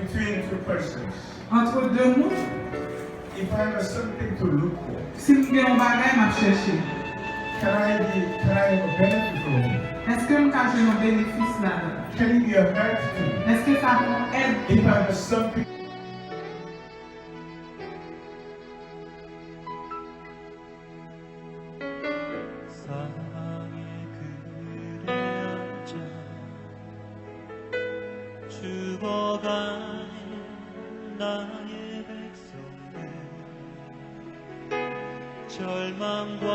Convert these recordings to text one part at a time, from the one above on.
between two persons. Entre deux moun, If I have something to look for, si mwen gen yon bagay map chèche, can I have a benefit from it? eske mwen ka jwen yon benefis la? Can it be a help to me? Eske sa kon ed? If I have something 사랑의 그늘에 앉아 죽어가는 나의 백성들 절망과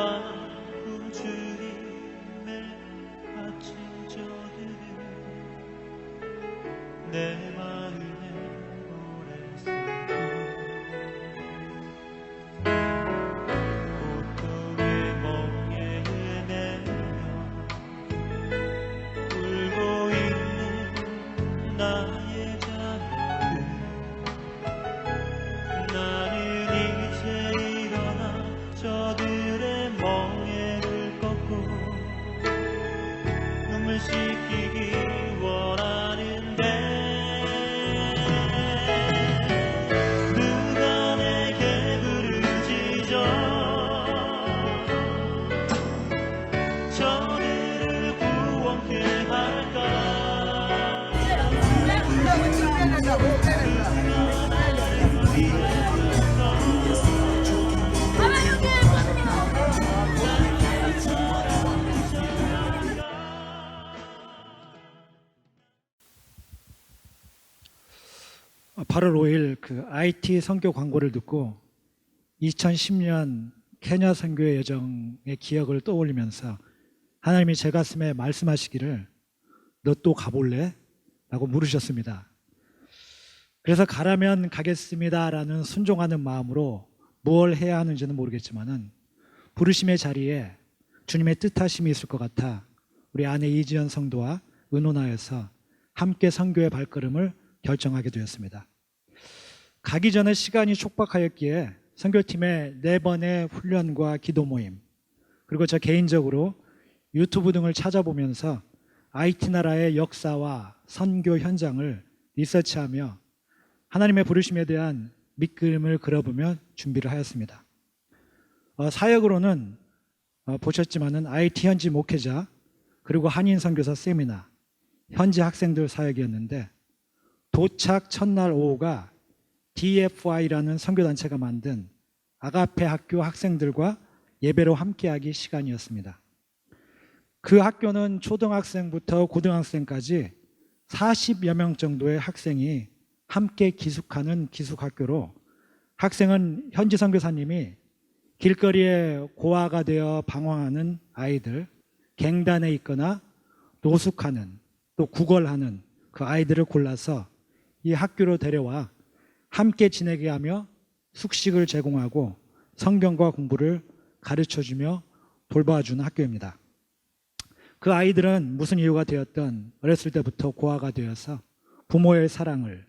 굶주림에 갇힌 저들은 내 마음에 오래 숨고 고통의 멍에 내려 울고 있는 나의 자녀들 나는 이제 일어나 저들의 멍에를 꺾고 눈물 씻기기 원하는데 누가 내게 부르짖어 저들을 구원케 할까 아, 8월 5일 그 IT 선교 광고를 듣고 2010년 케냐 선교의 여정의 기억을 떠올리면서 하나님이 제 가슴에 말씀하시기를 너 또 가볼래? 라고 물으셨습니다. 그래서 가라면 가겠습니다라는 순종하는 마음으로 뭘 해야 하는지는 모르겠지만은 부르심의 자리에 주님의 뜻하심이 있을 것 같아 우리 아내 이지연 성도와 의논하여서 함께 선교의 발걸음을 결정하게 되었습니다. 가기 전에 시간이 촉박하였기에 선교팀의 4번의 훈련과 기도 모임, 그리고 저 개인적으로 유튜브 등을 찾아보면서 IT 나라의 역사와 선교 현장을 리서치하며 하나님의 부르심에 대한 밑그림을 그려보며 준비를 하였습니다. 사역으로는 보셨지만은 IT 현지 목회자 그리고 한인 선교사 세미나, 현지 학생들 사역이었는데 도착 첫날 오후가 DFI라는 선교단체가 만든 아가페 학교 학생들과 예배로 함께하기 시간이었습니다. 그 학교는 초등학생부터 고등학생까지 40여 명 정도의 학생이 함께 기숙하는 기숙학교로 학생은 현지 선교사님이 길거리에 고아가 되어 방황하는 아이들, 갱단에 있거나 노숙하는 또 구걸하는 그 아이들을 골라서 이 학교로 데려와 함께 지내게 하며 숙식을 제공하고 성경과 공부를 가르쳐주며 돌봐주는 학교입니다. 그 아이들은 무슨 이유가 되었던 어렸을 때부터 고아가 되어서 부모의 사랑을,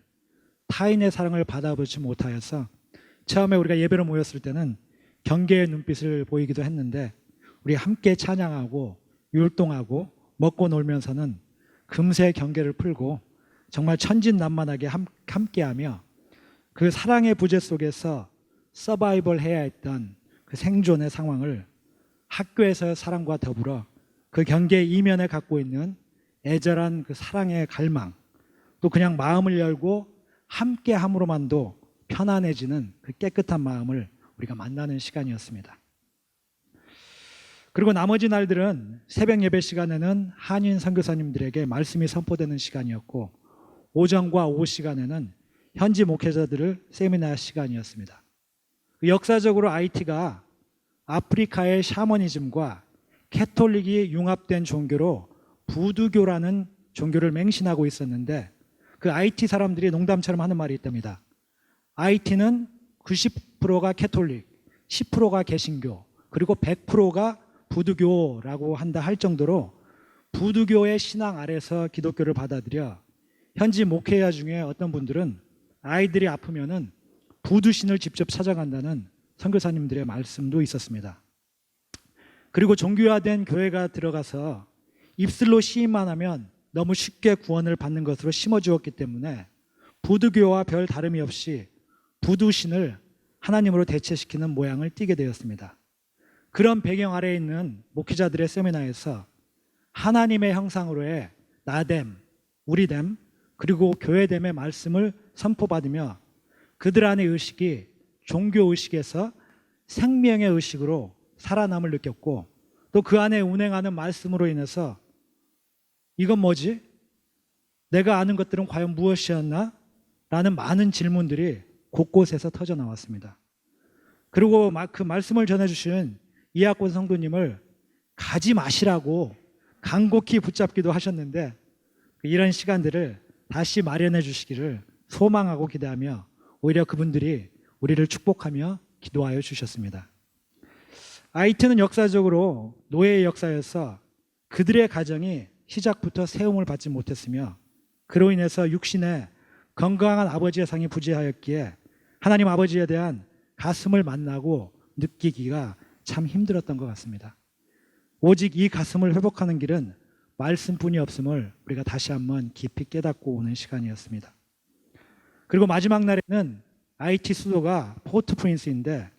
타인의 사랑을 받아보지 못하여서 처음에 우리가 예배로 모였을 때는 경계의 눈빛을 보이기도 했는데 우리 함께 찬양하고 율동하고 먹고 놀면서는 금세 경계를 풀고 정말 천진난만하게 함께하며 그 사랑의 부재 속에서 서바이벌 해야 했던 그 생존의 상황을 학교에서의 사랑과 더불어 그 경계 이면에 갖고 있는 애절한 그 사랑의 갈망, 또 그냥 마음을 열고 함께함으로만도 편안해지는 그 깨끗한 마음을 우리가 만나는 시간이었습니다. 그리고 나머지 날들은 새벽 예배 시간에는 한인 선교사님들에게 말씀이 선포되는 시간이었고 오전과 오후 시간에는 현지 목회자들을 세미나 시간이었습니다. 역사적으로 IT가 아프리카의 샤머니즘과 캐톨릭이 융합된 종교로 부두교라는 종교를 맹신하고 있었는데 그 IT 사람들이 농담처럼 하는 말이 있답니다. IT는 90%가 캐톨릭, 10%가 개신교, 그리고 100%가 부두교라고 한다 할 정도로 부두교의 신앙 아래서 기독교를 받아들여 현지 목회자 중에 어떤 분들은 아이들이 아프면은 부두신을 직접 찾아간다는 선교사님들의 말씀도 있었습니다. 그리고 종교화된 교회가 들어가서 입술로 시인만 하면 너무 쉽게 구원을 받는 것으로 심어주었기 때문에 부두교와 별 다름이 없이 부두신을 하나님으로 대체시키는 모양을 띠게 되었습니다. 그런 배경 아래에 있는 목회자들의 세미나에서 하나님의 형상으로의 나됨, 우리됨, 그리고 교회됨의 말씀을 선포받으며 그들 안의 의식이 종교의식에서 생명의 의식으로 살아남을 느꼈고, 또 그 안에 운행하는 말씀으로 인해서 이건 뭐지? 내가 아는 것들은 과연 무엇이었나? 라는 많은 질문들이 곳곳에서 터져 나왔습니다. 그리고 그 말씀을 전해주신 이학권 성도님을 가지 마시라고 간곡히 붙잡기도 하셨는데, 이런 시간들을 다시 마련해 주시기를 소망하고 기대하며 오히려 그분들이 우리를 축복하며 기도하여 주셨습니다. IT는 역사적으로 노예의 역사여서 그들의 가정이 시작부터 세움을 받지 못했으며, 그로 인해서 육신의 건강한 아버지의 상이 부재하였기에 하나님 아버지에 대한 가슴을 만나고 느끼기가 참 힘들었던 것 같습니다. 오직 이 가슴을 회복하는 길은 말씀뿐이 없음을 우리가 다시 한번 깊이 깨닫고 오는 시간이었습니다. 그리고 마지막 날에는 IT 수도가 포트프린스인데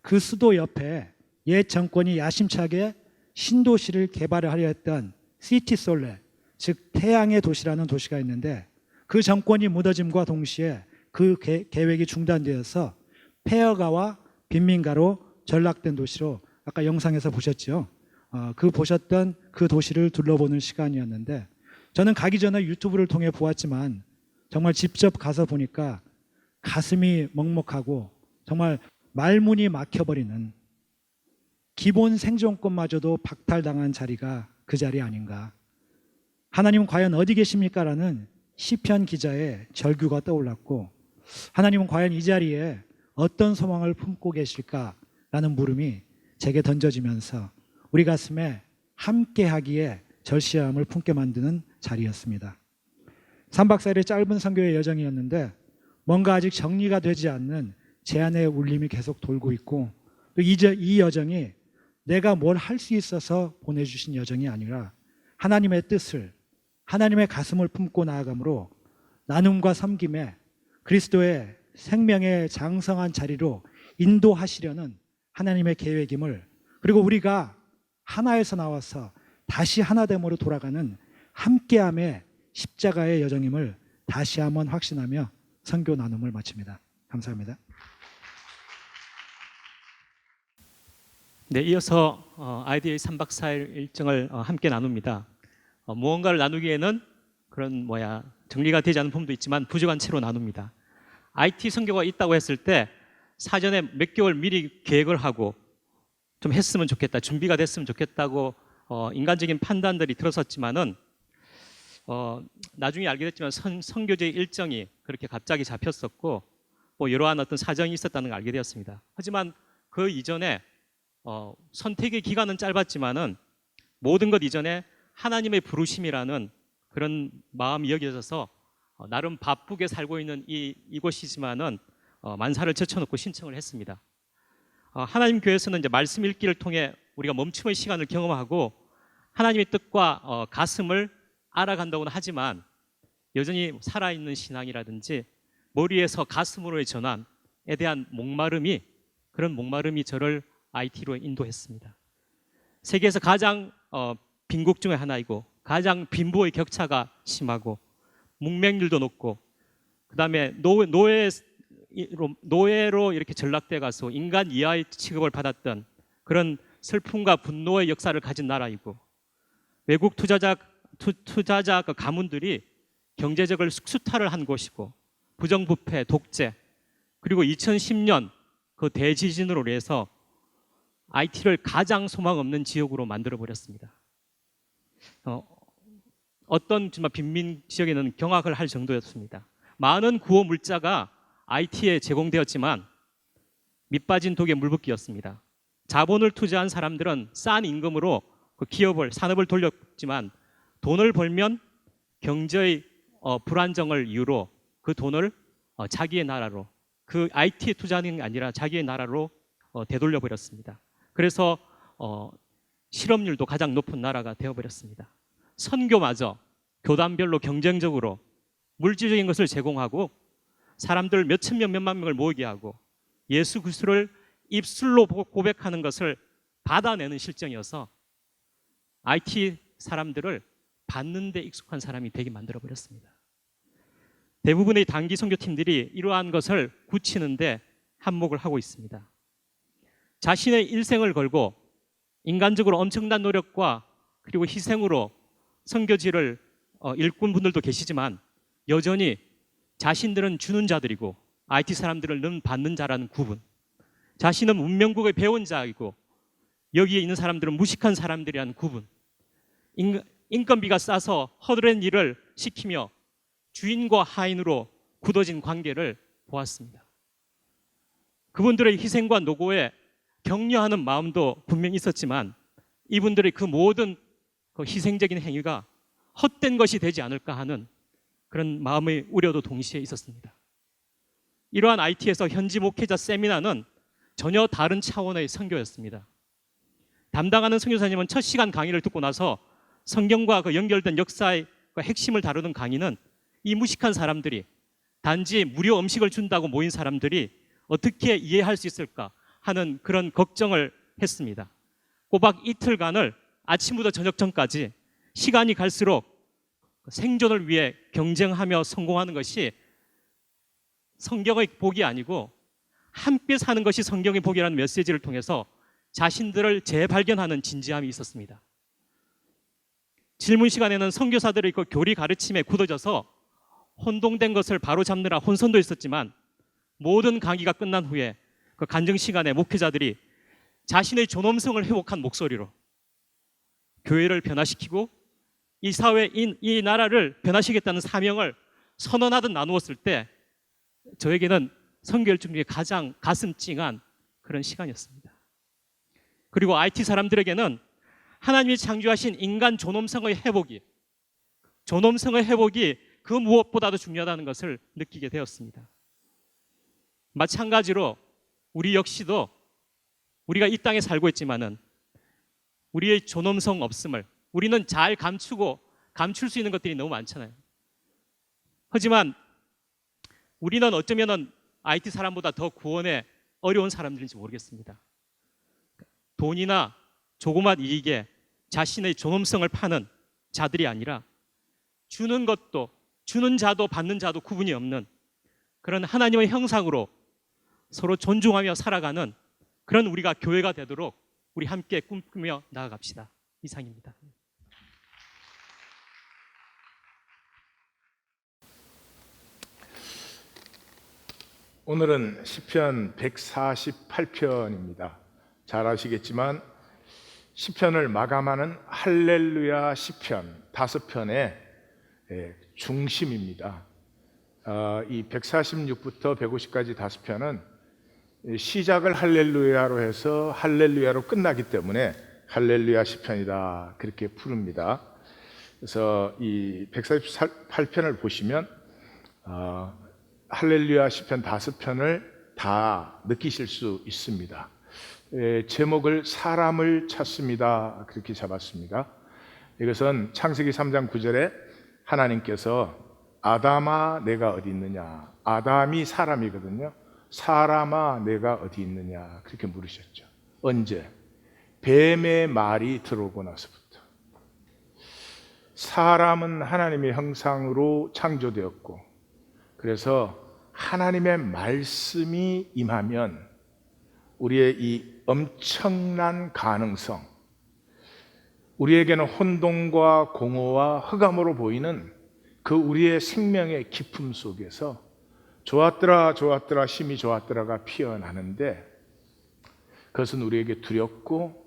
그 수도 옆에 옛 정권이 야심차게 신도시를 개발하려 했던 시티솔레, 즉 태양의 도시라는 도시가 있는데, 그 정권이 무너짐과 동시에 그 계획이 중단되어서 폐허가와 빈민가로 전락된 도시로 아까 영상에서 보셨죠. 보셨던 그 도시를 둘러보는 시간이었는데, 저는 가기 전에 유튜브를 통해 보았지만 정말 직접 가서 보니까 가슴이 먹먹하고 정말 말문이 막혀버리는, 기본 생존권마저도 박탈당한 자리가 그 자리 아닌가. 하나님은 과연 어디 계십니까? 라는 시편 기자의 절규가 떠올랐고, 하나님은 과연 이 자리에 어떤 소망을 품고 계실까? 라는 물음이 제게 던져지면서 우리 가슴에 함께하기에 절실함을 품게 만드는 자리였습니다. 3박 4일의 짧은 선교의 여정이었는데 뭔가 아직 정리가 되지 않는 제안의 울림이 계속 돌고 있고, 또 이 여정이 내가 뭘 할 수 있어서 보내주신 여정이 아니라 하나님의 뜻을, 하나님의 가슴을 품고 나아감으로 나눔과 섬김에 그리스도의 생명의 장성한 자리로 인도하시려는 하나님의 계획임을, 그리고 우리가 하나에서 나와서 다시 하나됨으로 돌아가는 함께함의 십자가의 여정임을 다시 한번 확신하며 선교 나눔을 마칩니다. 감사합니다. 네, 이어서 IDA 3박 4일 일정을 함께 나눕니다. 무언가를 나누기에는 그런 정리가 되지 않은 부분도 있지만 부족한 채로 나눕니다. IT 선교가 있다고 했을 때 사전에 몇 개월 미리 계획을 하고 좀 했으면 좋겠다, 준비가 됐으면 좋겠다고 인간적인 판단들이 들었었지만은 나중에 알게 됐지만 선교제 일정이 그렇게 갑자기 잡혔었고 이러한 어떤 사정이 있었다는 걸 알게 되었습니다. 하지만 그 이전에 선택의 기간은 짧았지만은 모든 것 이전에 하나님의 부르심이라는 그런 마음이 여겨져서 나름 바쁘게 살고 있는 이곳이지만은 만사를 제쳐놓고 신청을 했습니다. 하나님 교회에서는 이제 말씀 읽기를 통해 우리가 멈춤의 시간을 경험하고 하나님의 뜻과 가슴을 알아간다고는 하지만 여전히 살아있는 신앙이라든지 머리에서 가슴으로의 전환에 대한 그런 목마름이 저를 IT로 인도했습니다. 세계에서 가장 빈국 중에 하나이고 가장 빈부의 격차가 심하고 문맹률도 높고 그다음에 노예로 이렇게 전락돼 가서 인간 이하의 취급을 받았던 그런 슬픔과 분노의 역사를 가진 나라이고 외국 투자자 그 가문들이 경제적으로 숙수탈을 한 곳이고 부정부패, 독재, 그리고 2010년 그 대지진으로 인해서 IT를 가장 소망 없는 지역으로 만들어 버렸습니다. 어떤 정말 빈민 지역에는 경악을 할 정도였습니다. 많은 구호 물자가 IT에 제공되었지만 밑빠진 독에 물붓기였습니다. 자본을 투자한 사람들은 싼 임금으로 그 산업을 돌렸지만 돈을 벌면 경제의 불안정을 이유로 그 돈을 자기의 나라로, 그 IT에 투자하는 게 아니라 자기의 나라로 되돌려 버렸습니다. 그래서 실업률도 가장 높은 나라가 되어버렸습니다. 선교마저 교단별로 경쟁적으로 물질적인 것을 제공하고 사람들 몇천 명, 몇만 명을 모이게 하고 예수 그리스도를 입술로 고백하는 것을 받아내는 실정이어서 IT 사람들을 받는 데 익숙한 사람이 되게 만들어 버렸습니다. 대부분의 단기 선교팀들이 이러한 것을 굳히는데 한몫을 하고 있습니다. 자신의 일생을 걸고 인간적으로 엄청난 노력과 그리고 희생으로 선교지를 일꾼 분들도 계시지만 여전히 자신들은 주는 자들이고 IT 사람들은 는 받는 자라는 구분, 자신은 문명국에 배운 자이고 여기에 있는 사람들은 무식한 사람들이라는 구분, 인건비가 싸서 허드렛 일을 시키며 주인과 하인으로 굳어진 관계를 보았습니다. 그분들의 희생과 노고에 격려하는 마음도 분명히 있었지만 이분들의 그 모든 그 희생적인 행위가 헛된 것이 되지 않을까 하는 그런 마음의 우려도 동시에 있었습니다. 이러한 IT에서 현지 목회자 세미나는 전혀 다른 차원의 선교였습니다. 담당하는 선교사님은 첫 시간 강의를 듣고 나서 성경과 그 연결된 역사의 그 핵심을 다루는 강의는 이 무식한 사람들이 단지 무료 음식을 준다고 모인 사람들이 어떻게 이해할 수 있을까 하는 그런 걱정을 했습니다. 꼬박 이틀간을 아침부터 저녁 전까지 시간이 갈수록 생존을 위해 경쟁하며 성공하는 것이 성경의 복이 아니고 함께 사는 것이 성경의 복이라는 메시지를 통해서 자신들을 재발견하는 진지함이 있었습니다. 질문 시간에는 선교사들의 그 교리 가르침에 굳어져서 혼동된 것을 바로잡느라 혼선도 있었지만 모든 강의가 끝난 후에 그 간증 시간에 목회자들이 자신의 존엄성을 회복한 목소리로 교회를 변화시키고 이 사회, 이 나라를 변화시키겠다는 사명을 선언하듯 나누었을 때 저에게는 선교일중 중에 가장 가슴 찡한 그런 시간이었습니다. 그리고 IT 사람들에게는 하나님이 창조하신 인간 존엄성의 회복이 그 무엇보다도 중요하다는 것을 느끼게 되었습니다. 마찬가지로 우리 역시도 우리가 이 땅에 살고 있지만은 우리의 존엄성 없음을 우리는 잘 감출 수 있는 것들이 너무 많잖아요. 하지만 우리는 어쩌면은 IT 사람보다 더 구원에 어려운 사람들인지 모르겠습니다. 돈이나 조그만 이익에 자신의 존엄성을 파는 자들이 아니라 주는 것도 주는 자도 받는 자도 구분이 없는 그런 하나님의 형상으로 서로 존중하며 살아가는 그런 우리가 교회가 되도록 우리 함께 꿈꾸며 나아갑시다. 이상입니다. 오늘은 시편 148편입니다. 잘 아시겠지만 시편을 마감하는 할렐루야 시편 5편의 중심입니다. 이 146부터 150까지 5편은 시작을 할렐루야로 해서 할렐루야로 끝나기 때문에 할렐루야 시편이다 그렇게 부릅니다. 그래서 이 148편을 보시면 할렐루야 시편 5편을 다 느끼실 수 있습니다. 제목을 사람을 찾습니다 그렇게 잡았습니다. 이것은 창세기 3장 9절에 하나님께서 아담아 내가 어디 있느냐, 아담이 사람이거든요. 사람아 내가 어디 있느냐 그렇게 물으셨죠. 언제? 뱀의 말이 들어오고 나서부터. 사람은 하나님의 형상으로 창조되었고 그래서 하나님의 말씀이 임하면 우리의 이 엄청난 가능성, 우리에게는 혼돈과 공허와 흑암으로 보이는 그 우리의 생명의 깊음 속에서 좋았더라 좋았더라 심히 좋았더라가 피어나는데 그것은 우리에게 두렵고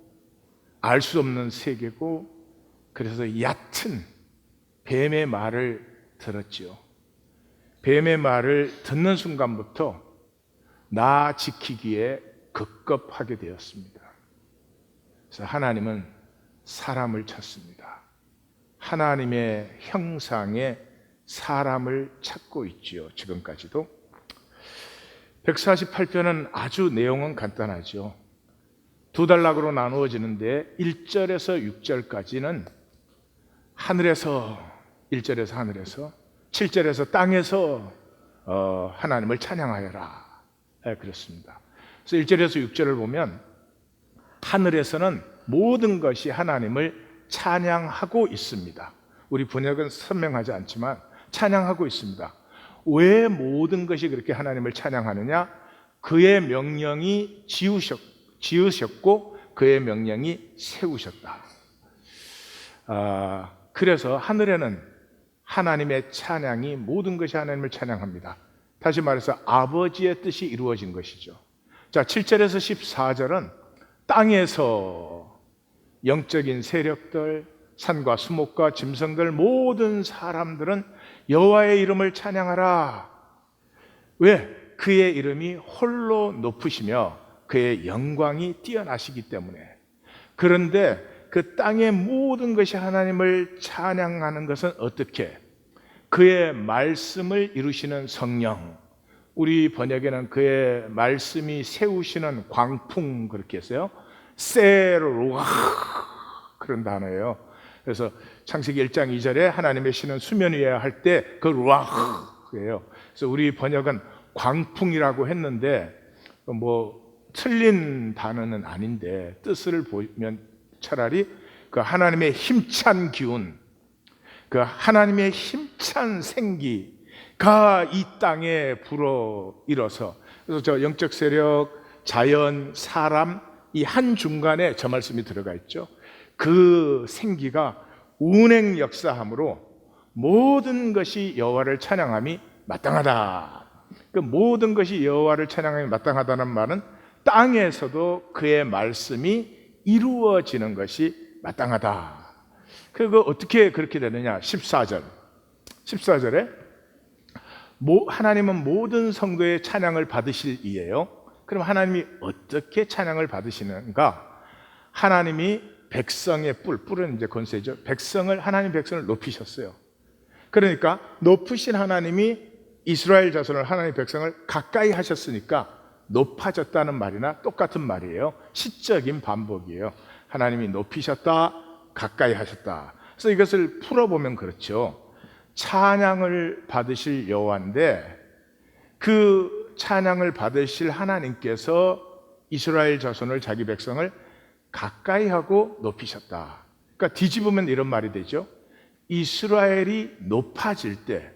알 수 없는 세계고 그래서 얕은 뱀의 말을 들었지요. 뱀의 말을 듣는 순간부터 나 지키기에 급급하게 되었습니다. 그래서 하나님은 사람을 찾습니다. 하나님의 형상의 사람을 찾고 있지요. 지금까지도 148편은 아주 내용은 간단하죠. 두 단락으로 나누어지는데 1절에서 6절까지는 하늘에서 1절에서 하늘에서 7절에서 땅에서 하나님을 찬양하여라. 그렇습니다. 그래서 1절에서 6절을 보면 하늘에서는 모든 것이 하나님을 찬양하고 있습니다. 우리 번역은 선명하지 않지만 찬양하고 있습니다. 왜 모든 것이 그렇게 하나님을 찬양하느냐? 그의 명령이 지으셨고 그의 명령이 세우셨다. 그래서 하늘에는 하나님의 찬양이 모든 것이 하나님을 찬양합니다. 다시 말해서 아버지의 뜻이 이루어진 것이죠. 자, 7절에서 14절은 땅에서 영적인 세력들, 산과 수목과 짐승들 모든 사람들은 여호와의 이름을 찬양하라. 왜? 그의 이름이 홀로 높으시며 그의 영광이 뛰어나시기 때문에. 그런데 그 땅의 모든 것이 하나님을 찬양하는 것은 어떻게? 그의 말씀을 이루시는 성령, 우리 번역에는 그의 말씀이 세우시는 광풍 그렇게 했어요. 세로와 그런 단어예요. 그래서 창세기 1장 2절에 하나님의 신은 수면 위에 할 때 그 루아흐예요. 그래서 우리 번역은 광풍이라고 했는데 뭐 틀린 단어는 아닌데 뜻을 보면 차라리 그 하나님의 힘찬 기운, 그 하나님의 힘찬 생기가 이 땅에 불어 일어서, 그래서 저 영적 세력, 자연, 사람 이 한 중간에 저 말씀이 들어가 있죠. 그 생기가 운행 역사함으로 모든 것이 여호와를 찬양함이 마땅하다. 그 모든 것이 여호와를 찬양함이 마땅하다는 말은 땅에서도 그의 말씀이 이루어지는 것이 마땅하다. 그거 어떻게 그렇게 되느냐? 14절에 하나님은 모든 성도의 찬양을 받으실 이에요. 그럼 하나님이 어떻게 찬양을 받으시는가? 하나님이 백성의 뿔은 이제 권세죠. 하나님 백성을 높이셨어요. 그러니까 높으신 하나님이 이스라엘 자손을, 하나님 백성을 가까이 하셨으니까 높아졌다는 말이나 똑같은 말이에요. 시적인 반복이에요. 하나님이 높이셨다, 가까이 하셨다. 그래서 이것을 풀어보면 그렇죠. 찬양을 받으실 여호와인데 그 찬양을 받으실 하나님께서 이스라엘 자손을, 자기 백성을 가까이 하고 높이셨다. 그러니까 뒤집으면 이런 말이 되죠. 이스라엘이 높아질 때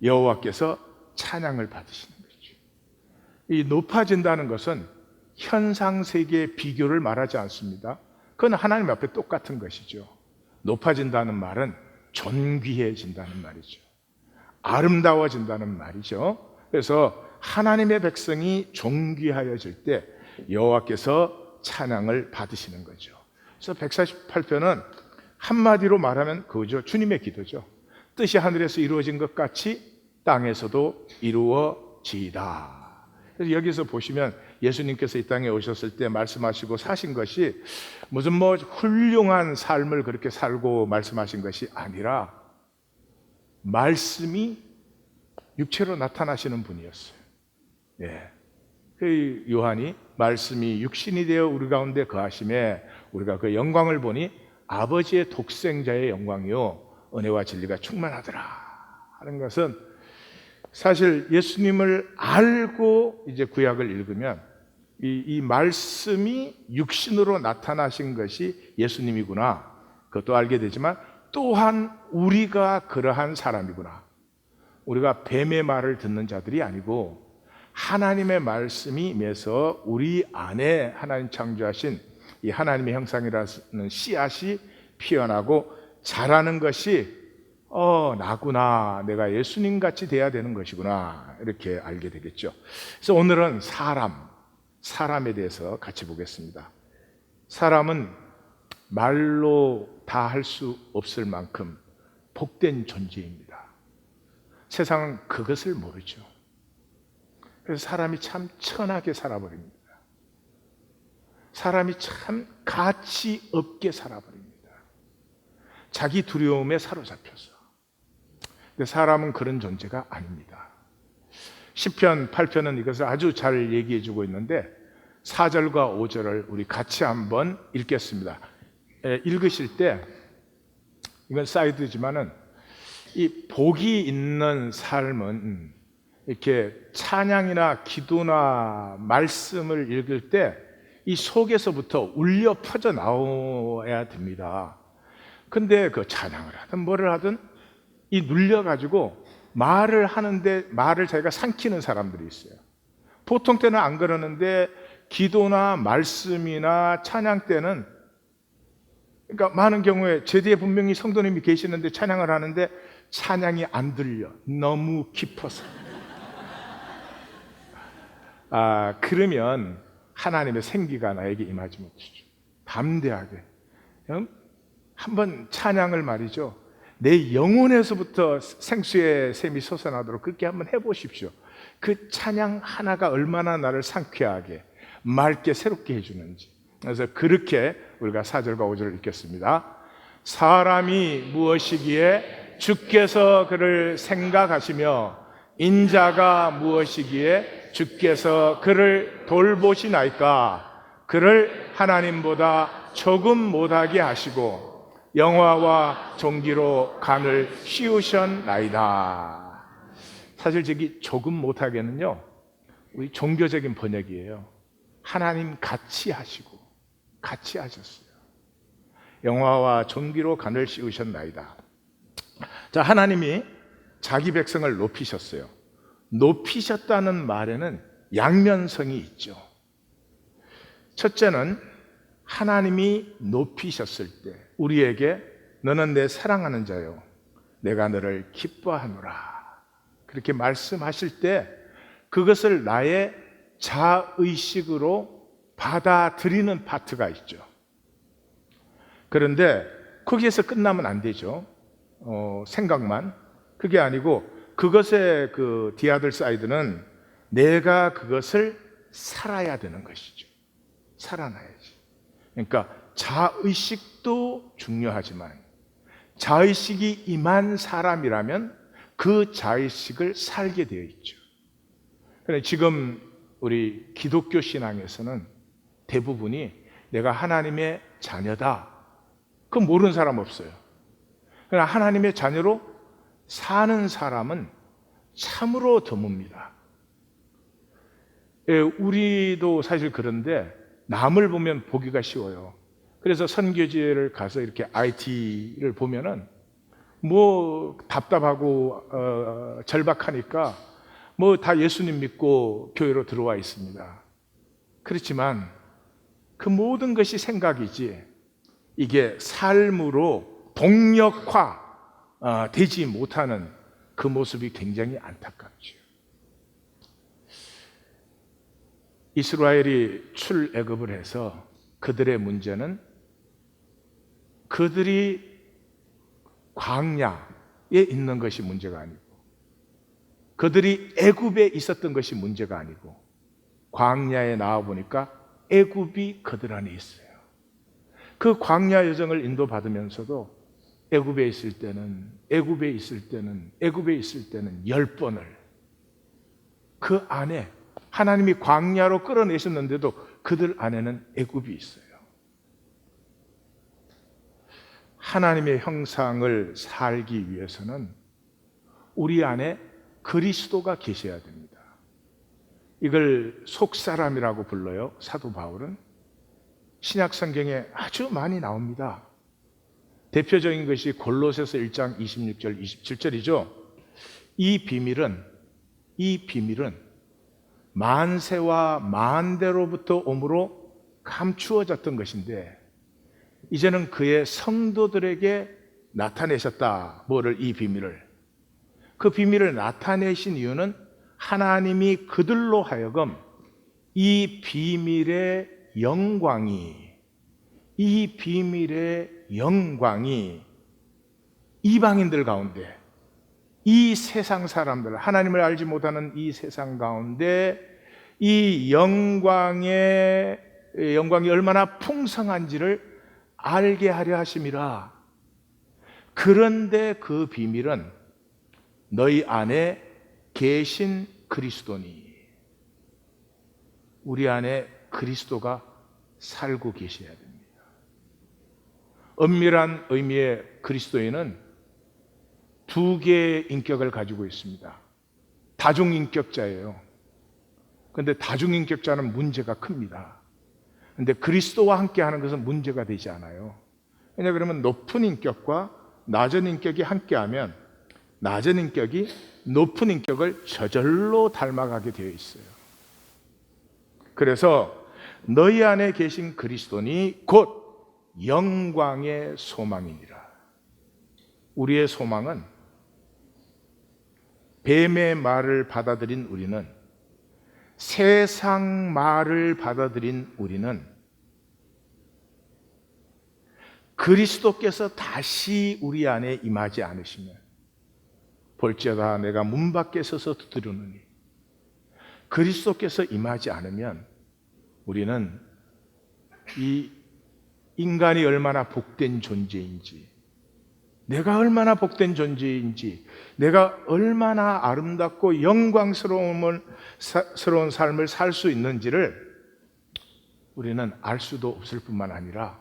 여호와께서 찬양을 받으시는 거죠. 이 높아진다는 것은 현상 세계의 비교를 말하지 않습니다. 그건 하나님 앞에 똑같은 것이죠. 높아진다는 말은 존귀해진다는 말이죠. 아름다워진다는 말이죠. 그래서 하나님의 백성이 존귀하여질 때 여호와께서 찬양을 받으시는 거죠. 그래서 148편은 한마디로 말하면 그거죠. 주님의 기도죠. 뜻이 하늘에서 이루어진 것 같이 땅에서도 이루어지이다. 그래서 여기서 보시면 예수님께서 이 땅에 오셨을 때 말씀하시고 사신 것이 무슨 뭐 훌륭한 삶을 그렇게 살고 말씀하신 것이 아니라 말씀이 육체로 나타나시는 분이었어요. 예. 그 요한이 말씀이 육신이 되어 우리 가운데 거하심에 우리가 그 영광을 보니 아버지의 독생자의 영광이요 은혜와 진리가 충만하더라 하는 것은 사실 예수님을 알고 이제 구약을 읽으면 이 말씀이 육신으로 나타나신 것이 예수님이구나 그것도 알게 되지만 또한 우리가 그러한 사람이구나. 우리가 뱀의 말을 듣는 자들이 아니고 하나님의 말씀이 임해서 우리 안에 하나님 창조하신 이 하나님의 형상이라는 씨앗이 피어나고 자라는 것이 나구나, 내가 예수님 같이 돼야 되는 것이구나 이렇게 알게 되겠죠. 그래서 오늘은 사람에 대해서 같이 보겠습니다. 사람은 말로 다 할 수 없을 만큼 복된 존재입니다. 세상은 그것을 모르죠. 그래서 사람이 참 천하게 살아버립니다. 사람이 참 가치 없게 살아버립니다. 자기 두려움에 사로잡혀서. 근데 사람은 그런 존재가 아닙니다. 시편 8편은 이것을 아주 잘 얘기해 주고 있는데 4절과 5절을 우리 같이 한번 읽겠습니다. 읽으실 때 이건 사이드지만은 이 복이 있는 삶은 이렇게 찬양이나 기도나 말씀을 읽을 때 이 속에서부터 울려 퍼져 나와야 됩니다. 근데 그 찬양을 하든 뭐를 하든 이 눌려가지고 말을 하는데 말을 자기가 삼키는 사람들이 있어요. 보통 때는 안 그러는데 기도나 말씀이나 찬양 때는, 그러니까 많은 경우에 제디에 분명히 성도님이 계시는데 찬양을 하는데 찬양이 안 들려. 너무 깊어서. 그러면 하나님의 생기가 나에게 임하지 못하죠. 담대하게 한번 찬양을 말이죠, 내 영혼에서부터 생수의 샘이 솟아나도록 그렇게 한번 해보십시오. 그 찬양 하나가 얼마나 나를 상쾌하게 맑게 새롭게 해주는지. 그래서 그렇게 우리가 4절과 5절을 읽겠습니다. 사람이 무엇이기에 주께서 그를 생각하시며 인자가 무엇이기에 주께서 그를 돌보시나이까. 그를 하나님보다 조금 못하게 하시고 영화와 종기로 간을 씌우셨나이다. 사실 저기 조금 못하게는요, 우리 종교적인 번역이에요. 하나님 같이 하시고 같이 하셨어요. 영화와 종기로 간을 씌우셨나이다. 자, 하나님이 자기 백성을 높이셨어요. 높이셨다는 말에는 양면성이 있죠. 첫째는 하나님이 높이셨을 때 우리에게 너는 내 사랑하는 자요 내가 너를 기뻐하노라 그렇게 말씀하실 때 그것을 나의 자의식으로 받아들이는 파트가 있죠. 그런데 거기에서 끝나면 안 되죠. 생각만. 그게 아니고 그것의 그 디아들 사이드는 내가 그것을 살아야 되는 것이죠. 살아나야지. 그러니까 자의식도 중요하지만 자의식이 임한 사람이라면 그 자의식을 살게 되어 있죠. 그런데 지금 우리 기독교 신앙에서는 대부분이 내가 하나님의 자녀다. 그건 모르는 사람 없어요. 그러나 하나님의 자녀로 사는 사람은 참으로 드뭅니다. 예, 우리도 사실 그런데 남을 보면 보기가 쉬워요. 그래서 선교지를 가서 이렇게 IT를 보면은 뭐 답답하고 절박하니까 뭐 다 예수님 믿고 교회로 들어와 있습니다. 그렇지만 그 모든 것이 생각이지 이게 삶으로 동력화 되지 못하는 그 모습이 굉장히 안타깝죠. 이스라엘이 출애굽을 해서 그들의 문제는 그들이 광야에 있는 것이 문제가 아니고 그들이 애굽에 있었던 것이 문제가 아니고 광야에 나와 보니까 애굽이 그들 안에 있어요. 그 광야 여정을 인도받으면서도 애굽에 있을 때는 10번을 그 안에 하나님이 광야로 끌어내셨는데도 그들 안에는 애굽이 있어요. 하나님의 형상을 살기 위해서는 우리 안에 그리스도가 계셔야 됩니다. 이걸 속사람이라고 불러요. 사도 바울은 신약 성경에 아주 많이 나옵니다. 대표적인 것이 골로새서 1장 26절 27절이죠. 이 비밀은 만세와 만대로부터 오므로 감추어졌던 것인데 이제는 그의 성도들에게 나타내셨다. 뭐를? 이 비밀을. 그 비밀을 나타내신 이유는 하나님이 그들로 하여금 이 비밀의 영광이 이방인들 가운데 이 세상 사람들, 하나님을 알지 못하는 이 세상 가운데 이 영광이 얼마나 풍성한지를 알게 하려 하심이라. 그런데 그 비밀은 너희 안에 계신 그리스도니. 우리 안에 그리스도가 살고 계셔야 됩니다. 엄밀한 의미의 그리스도인은 두 개의 인격을 가지고 있습니다. 다중인격자예요. 그런데 다중인격자는 문제가 큽니다. 그런데 그리스도와 함께 하는 것은 문제가 되지 않아요. 왜냐 그러면 높은 인격과 낮은 인격이 함께하면 낮은 인격이 높은 인격을 저절로 닮아가게 되어 있어요. 그래서 너희 안에 계신 그리스도니 곧 영광의 소망이니라. 우리의 소망은 뱀의 말을 받아들인 우리는, 세상 말을 받아들인 우리는 그리스도께서 다시 우리 안에 임하지 않으시면 볼지어다 내가 문 밖에 서서 두드리노니, 그리스도께서 임하지 않으면 우리는 이 인간이 얼마나 복된 존재인지, 내가 얼마나 복된 존재인지, 내가 얼마나 아름답고 영광스러운 삶을 살 수 있는지를 우리는 알 수도 없을 뿐만 아니라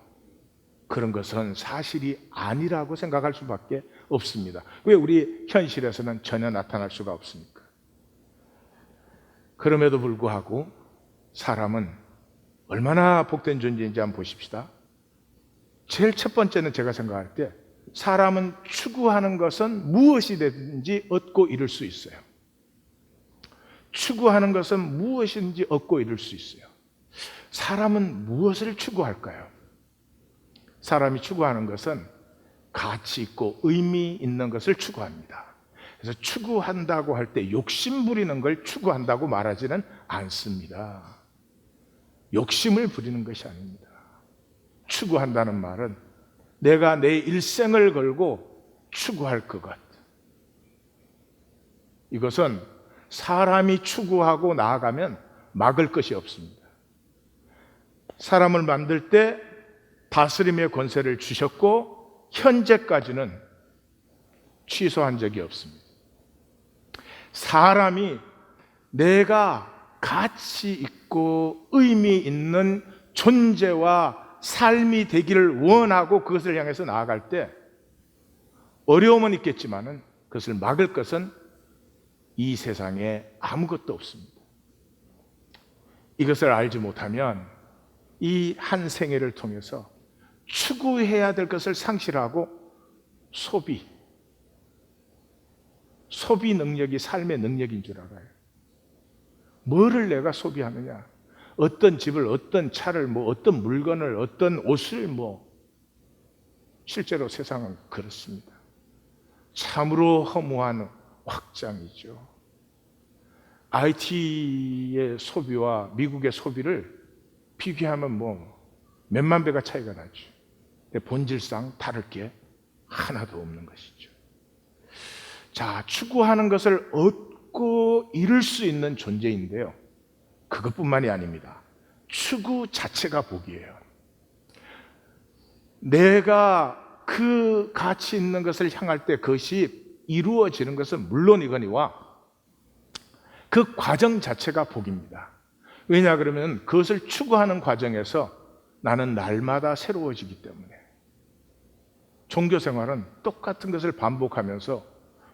그런 것은 사실이 아니라고 생각할 수밖에 없습니다. 왜 우리 현실에서는 전혀 나타날 수가 없습니까? 그럼에도 불구하고 사람은 얼마나 복된 존재인지 한번 보십시다. 제일 첫 번째는 제가 생각할 때 사람은 추구하는 것은 무엇이든지 얻고 이룰 수 있어요. 추구하는 것은 무엇이든지 얻고 이룰 수 있어요. 사람은 무엇을 추구할까요? 사람이 추구하는 것은 가치 있고 의미 있는 것을 추구합니다. 그래서 추구한다고 할 때 욕심 부리는 걸 추구한다고 말하지는 않습니다. 욕심을 부리는 것이 아닙니다. 추구한다는 말은 내가 내 일생을 걸고 추구할 그것, 이것은 사람이 추구하고 나아가면 막을 것이 없습니다. 사람을 만들 때 다스림의 권세를 주셨고 현재까지는 취소한 적이 없습니다. 사람이 내가 가치 있고 의미 있는 존재와 삶이 되기를 원하고 그것을 향해서 나아갈 때 어려움은 있겠지만은 그것을 막을 것은 이 세상에 아무것도 없습니다. 이것을 알지 못하면 이 한 생애를 통해서 추구해야 될 것을 상실하고 소비 능력이 삶의 능력인 줄 알아요. 뭐를 내가 소비하느냐, 어떤 집을, 어떤 차를, 어떤 물건을, 어떤 옷을, 실제로 세상은 그렇습니다. 참으로 허무한 확장이죠. IT의 소비와 미국의 소비를 비교하면 몇만 배가 차이가 나죠. 근데 본질상 다를 게 하나도 없는 것이죠. 자, 추구하는 것을 얻고 이룰 수 있는 존재인데요, 그것뿐만이 아닙니다. 추구 자체가 복이에요. 내가 그 가치 있는 것을 향할 때 그것이 이루어지는 것은 물론이거니와 그 과정 자체가 복입니다. 왜냐 그러면 그것을 추구하는 과정에서 나는 날마다 새로워지기 때문에. 종교 생활은 똑같은 것을 반복하면서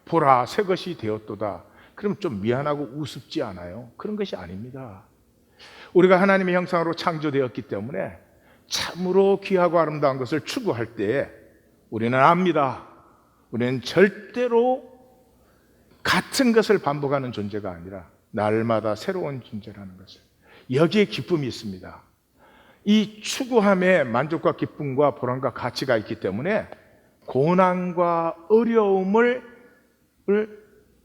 보라 새 것이 되었도다, 그럼 좀 미안하고 우습지 않아요? 그런 것이 아닙니다. 우리가 하나님의 형상으로 창조되었기 때문에 참으로 귀하고 아름다운 것을 추구할 때 우리는 압니다. 우리는 절대로 같은 것을 반복하는 존재가 아니라 날마다 새로운 존재라는 것을, 여기에 기쁨이 있습니다. 이 추구함에 만족과 기쁨과 보람과 가치가 있기 때문에 고난과 어려움을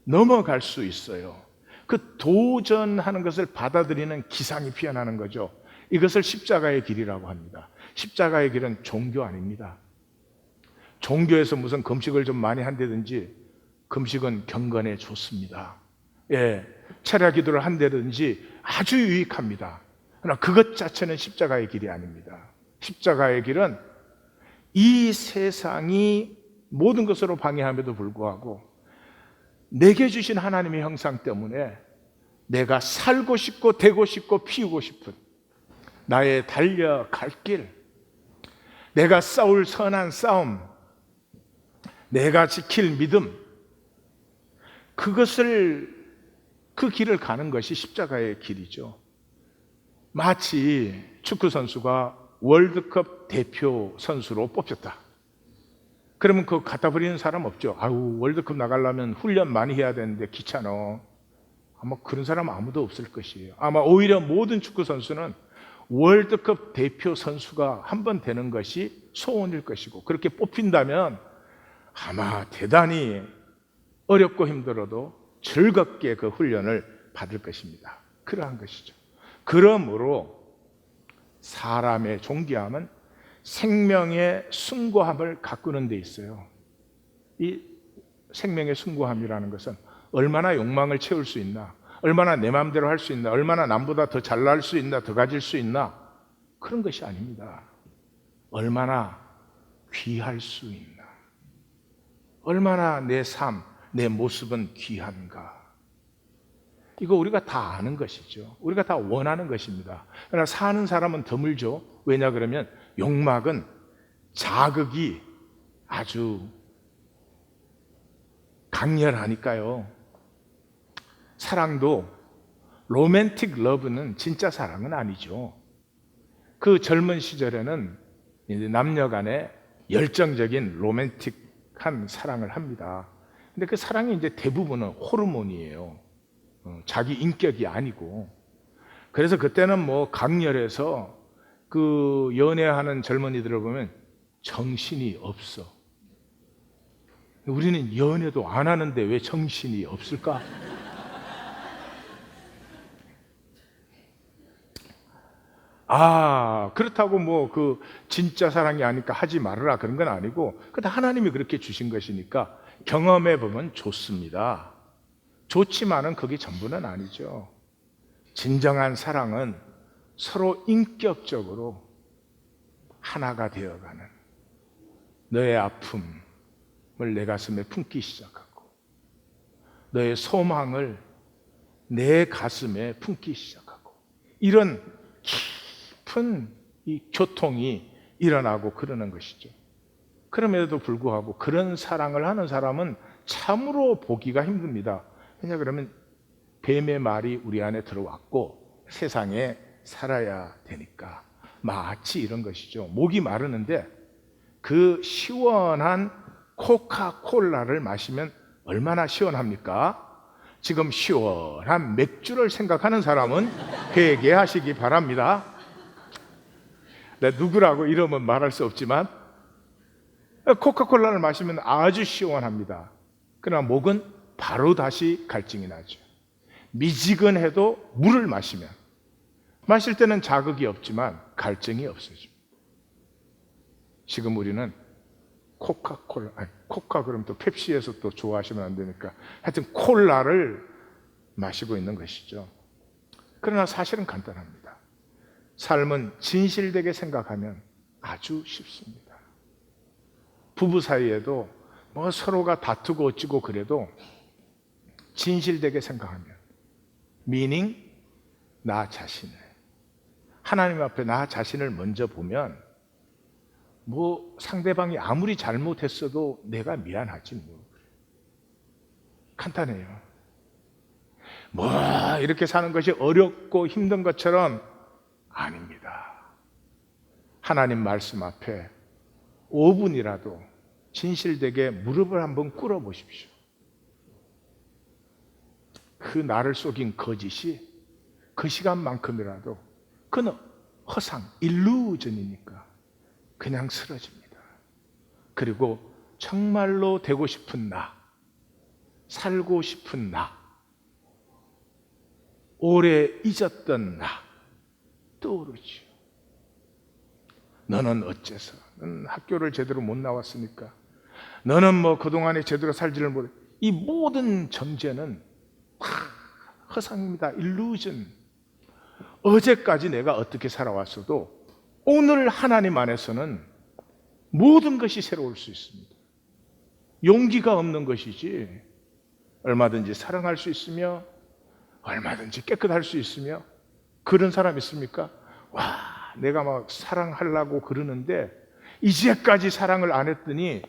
넘어갈 수 있어요. 그 도전하는 것을 받아들이는 기상이 피어나는 거죠. 이것을 십자가의 길이라고 합니다. 십자가의 길은 종교 아닙니다. 종교에서 무슨 금식을 좀 많이 한다든지, 금식은 경건에 좋습니다. 철야 기도를 한다든지 아주 유익합니다. 그러나 그것 자체는 십자가의 길이 아닙니다. 십자가의 길은 이 세상이 모든 것으로 방해함에도 불구하고 내게 주신 하나님의 형상 때문에 내가 살고 싶고 되고 싶고 피우고 싶은 나의 달려갈 길, 내가 싸울 선한 싸움, 내가 지킬 믿음, 그것을 그 길을 가는 것이 십자가의 길이죠. 마치 축구 선수가 월드컵 대표 선수로 뽑혔다. 그러면 그거 갖다 버리는 사람 없죠. 아우, 월드컵 나가려면 훈련 많이 해야 되는데 귀찮아. 아마 그런 사람 아무도 없을 것이에요. 아마 오히려 모든 축구 선수는 월드컵 대표 선수가 한 번 되는 것이 소원일 것이고, 그렇게 뽑힌다면 아마 대단히 어렵고 힘들어도 즐겁게 그 훈련을 받을 것입니다. 그러한 것이죠. 그러므로 사람의 존귀함은 생명의 숭고함을 가꾸는 데 있어요. 이 생명의 숭고함이라는 것은 얼마나 욕망을 채울 수 있나, 얼마나 내 마음대로 할 수 있나, 얼마나 남보다 더 잘날 수 있나, 더 가질 수 있나, 그런 것이 아닙니다. 얼마나 귀할 수 있나, 얼마나 내 삶, 내 모습은 귀한가. 이거 우리가 다 아는 것이죠. 우리가 다 원하는 것입니다. 그러나 사는 사람은 드물죠. 왜냐 그러면 욕망은 자극이 아주 강렬하니까요. 사랑도 로맨틱 러브는 진짜 사랑은 아니죠. 그 젊은 시절에는 이제 남녀 간에 열정적인 로맨틱한 사랑을 합니다. 근데 그 사랑이 이제 대부분은 호르몬이에요. 자기 인격이 아니고. 그래서 그때는 뭐 강렬해서 그 연애하는 젊은이들을 보면 정신이 없어. 우리는 연애도 안 하는데 왜 정신이 없을까? 그렇다고 뭐 그 진짜 사랑이 아니까 하지 말아라 그런 건 아니고, 그다 하나님이 그렇게 주신 것이니까 경험해 보면 좋습니다. 좋지만은 그게 전부는 아니죠. 진정한 사랑은 서로 인격적으로 하나가 되어가는, 너의 아픔을 내 가슴에 품기 시작하고 너의 소망을 내 가슴에 품기 시작하고, 이런 깊은 이 교통이 일어나고 그러는 것이죠. 그럼에도 불구하고 그런 사랑을 하는 사람은 참으로 보기가 힘듭니다. 왜냐 그러면 뱀의 말이 우리 안에 들어왔고 세상에 살아야 되니까. 마치 이런 것이죠. 목이 마르는데 그 시원한 코카콜라를 마시면 얼마나 시원합니까? 지금 시원한 맥주를 생각하는 사람은 회개하시기 바랍니다. 누구라고 이름은 말할 수 없지만 코카콜라를 마시면 아주 시원합니다. 그러나 목은 바로 다시 갈증이 나죠. 미지근해도 물을 마시면, 마실 때는 자극이 없지만 갈증이 없어집니다. 지금 우리는 코카콜라, 코카 그러면 또 펩시에서 또 좋아하시면 안 되니까 하여튼 콜라를 마시고 있는 것이죠. 그러나 사실은 간단합니다. 삶은 진실되게 생각하면 아주 쉽습니다. 부부 사이에도 뭐 서로가 다투고 어찌고 그래도 진실되게 생각하면, meaning 나 자신을, 하나님 앞에 나 자신을 먼저 보면 뭐 상대방이 아무리 잘못했어도 내가 미안하지 뭐. 간단해요. 뭐 이렇게 사는 것이 어렵고 힘든 것처럼 아닙니다. 하나님 말씀 앞에 5분이라도 진실되게 무릎을 한번 꿇어 보십시오. 그 나를 속인 거짓이 그 시간만큼이라도, 그는 허상, 일루전이니까 그냥 쓰러집니다. 그리고 정말로 되고 싶은 나, 살고 싶은 나, 오래 잊었던 나 떠오르죠. 너는 어째서? 너는 학교를 제대로 못 나왔으니까. 너는 뭐 그동안에 제대로 살지를 못해. 이 모든 정죄는 다 허상입니다. 일루전. 어제까지 내가 어떻게 살아왔어도 오늘 하나님 안에서는 모든 것이 새로울 수 있습니다. 용기가 없는 것이지 얼마든지 사랑할 수 있으며 얼마든지 깨끗할 수 있으며, 그런 사람 있습니까? 와, 내가 막 사랑하려고 그러는데 이제까지 사랑을 안 했더니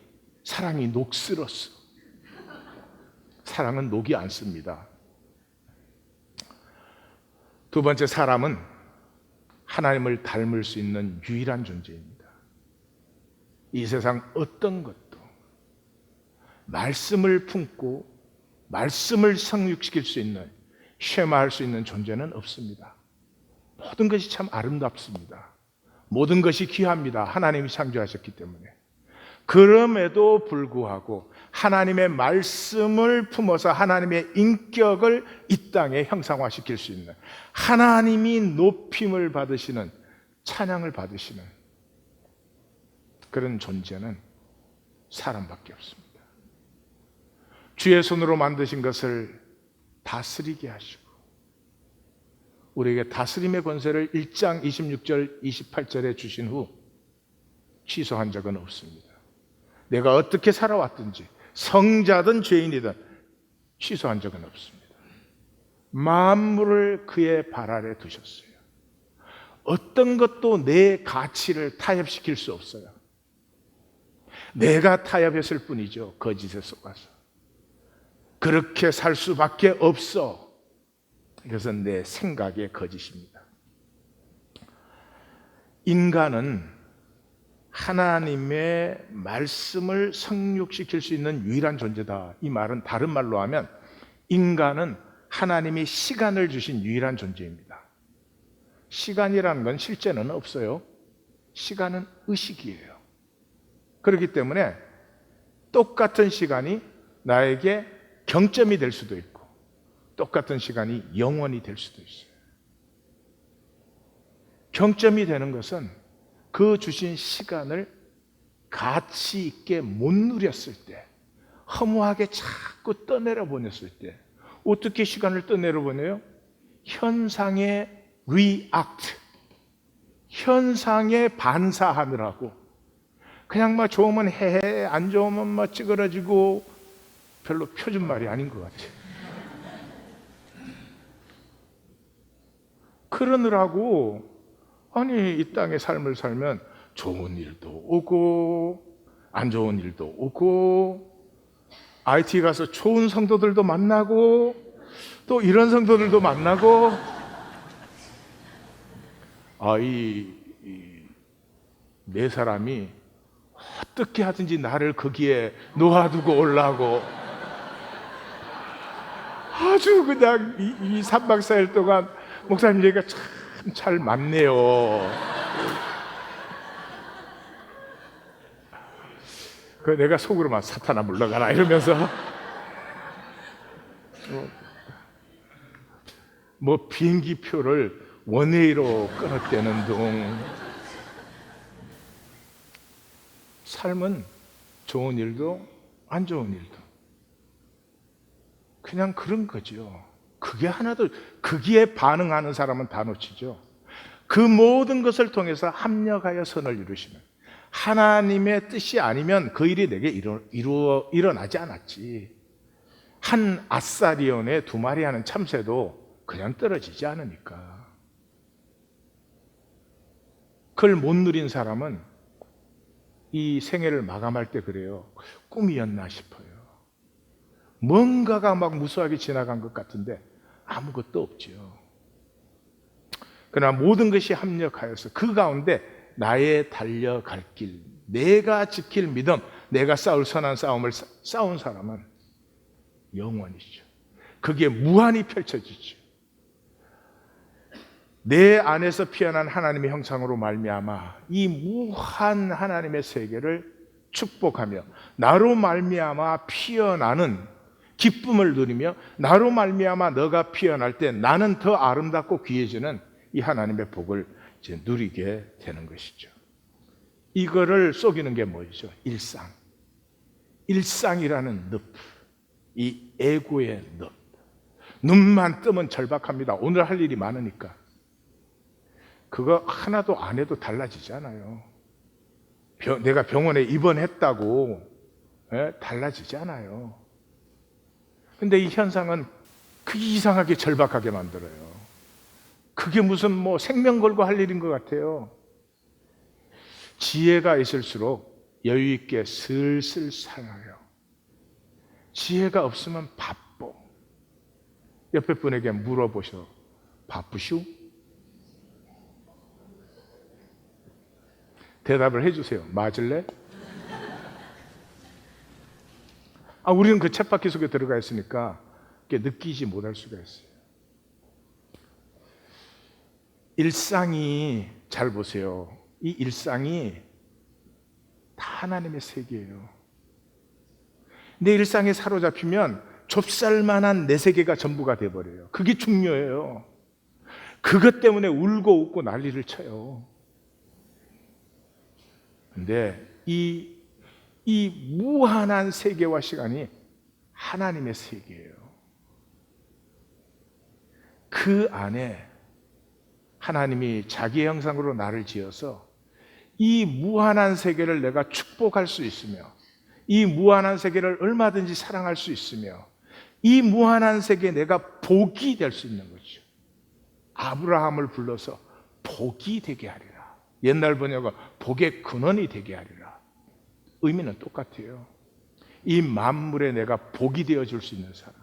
사랑이 녹슬었어. 사랑은 녹이 않습니다. 두 번째, 사람은 하나님을 닮을 수 있는 유일한 존재입니다. 이 세상 어떤 것도 말씀을 품고 말씀을 성육시킬 수 있는, 쉐마할 수 있는 존재는 없습니다. 모든 것이 참 아름답습니다. 모든 것이 귀합니다. 하나님이 창조하셨기 때문에. 그럼에도 불구하고 하나님의 말씀을 품어서 하나님의 인격을 이 땅에 형상화시킬 수 있는, 하나님이 높임을 받으시는, 찬양을 받으시는 그런 존재는 사람밖에 없습니다. 주의 손으로 만드신 것을 다스리게 하시고 우리에게 다스림의 권세를 1장 26절 28절에 주신 후 취소한 적은 없습니다. 내가 어떻게 살아왔든지 성자든 죄인이든 취소한 적은 없습니다. 만물을 그의 발 아래 두셨어요. 어떤 것도 내 가치를 타협시킬 수 없어요. 내가 타협했을 뿐이죠. 거짓에 속아서. 그렇게 살 수밖에 없어. 이것은 내 생각의 거짓입니다. 인간은 하나님의 말씀을 성육시킬 수 있는 유일한 존재다. 이 말은 다른 말로 하면 인간은 하나님이 시간을 주신 유일한 존재입니다. 시간이라는 건 실제는 없어요. 시간은 의식이에요. 그렇기 때문에 똑같은 시간이 나에게 경점이 될 수도 있고 똑같은 시간이 영원이 될 수도 있어요. 경점이 되는 것은 그 주신 시간을 가치 있게 못 누렸을 때, 허무하게 자꾸 떠내려 보냈을 때, 어떻게 시간을 떠내려 보내요? 현상에 react, 현상에 반사하느라고 그냥 막 좋으면 해해, 안 좋으면 막 찌그러지고 별로 표준말이 아닌 것 같아요. 그러느라고 아니 이 땅의 삶을 살면 좋은 일도 오고 안 좋은 일도 오고 IT 가서 좋은 성도들도 만나고 또 이런 성도들도 만나고 네 사람이 어떻게 하든지 나를 거기에 놓아두고 올라고 아주 그냥 이 3박 4일 동안 목사님 얘기가 참 잘 맞네요. 그 내가 속으로 막 사탄아 물러가라 이러면서 뭐 비행기 표를 원웨이로 끊었다는 둥. 삶은 좋은 일도 안 좋은 일도 그냥 그런 거죠. 그게 하나도, 거기에 반응하는 사람은 다 놓치죠. 그 모든 것을 통해서 합력하여 선을 이루시는 하나님의 뜻이 아니면 그 일이 내게 일어나지 않았지. 한 아사리온에 2마리 하는 참새도 그냥 떨어지지 않으니까. 그걸 못 누린 사람은 이 생애를 마감할 때 그래요. 꿈이었나 싶어요. 뭔가가 막 무수하게 지나간 것 같은데 아무것도 없죠. 그러나 모든 것이 합력하여서 그 가운데 나의 달려갈 길, 내가 지킬 믿음, 내가 싸울 선한 싸움을 싸운 사람은 영원이죠. 그게 무한히 펼쳐지죠. 내 안에서 피어난 하나님의 형상으로 말미암아 이 무한 하나님의 세계를 축복하며 나로 말미암아 피어나는 기쁨을 누리며 나로 말미암아 너가 피어날 때 나는 더 아름답고 귀해지는 이 하나님의 복을 이제 누리게 되는 것이죠. 이거를 속이는 게 뭐죠? 일상. 일상이라는 늪. 이 에고의 늪. 눈만 뜨면 절박합니다. 오늘 할 일이 많으니까. 그거 하나도 안 해도 달라지잖아요. 내가 병원에 입원했다고 달라지지 않아요. 근데 이 현상은 그 이상하게 절박하게 만들어요. 그게 무슨 뭐 생명 걸고 할 일인 것 같아요. 지혜가 있을수록 여유 있게 슬슬 살아요. 지혜가 없으면 바빠. 옆에 분에게 물어보셔. 바쁘시오? 대답을 해주세요. 맞을래? 우리는 그 쳇바퀴 속에 들어가 있으니까 느끼지 못할 수가 있어요. 일상이, 잘 보세요. 이 일상이 다 하나님의 세계예요. 내 일상에 사로잡히면 좁쌀만한 내 세계가 전부가 돼버려요. 그게 중요해요. 그것 때문에 울고 웃고 난리를 쳐요. 근데 이 무한한 세계와 시간이 하나님의 세계예요. 그 안에 하나님이 자기의 형상으로 나를 지어서 이 무한한 세계를 내가 축복할 수 있으며, 이 무한한 세계를 얼마든지 사랑할 수 있으며, 이 무한한 세계에 내가 복이 될 수 있는 거죠. 아브라함을 불러서 복이 되게 하리라. 옛날 번역은 복의 근원이 되게 하리라. 의미는 똑같아요. 이 만물에 내가 복이 되어줄 수 있는 사람.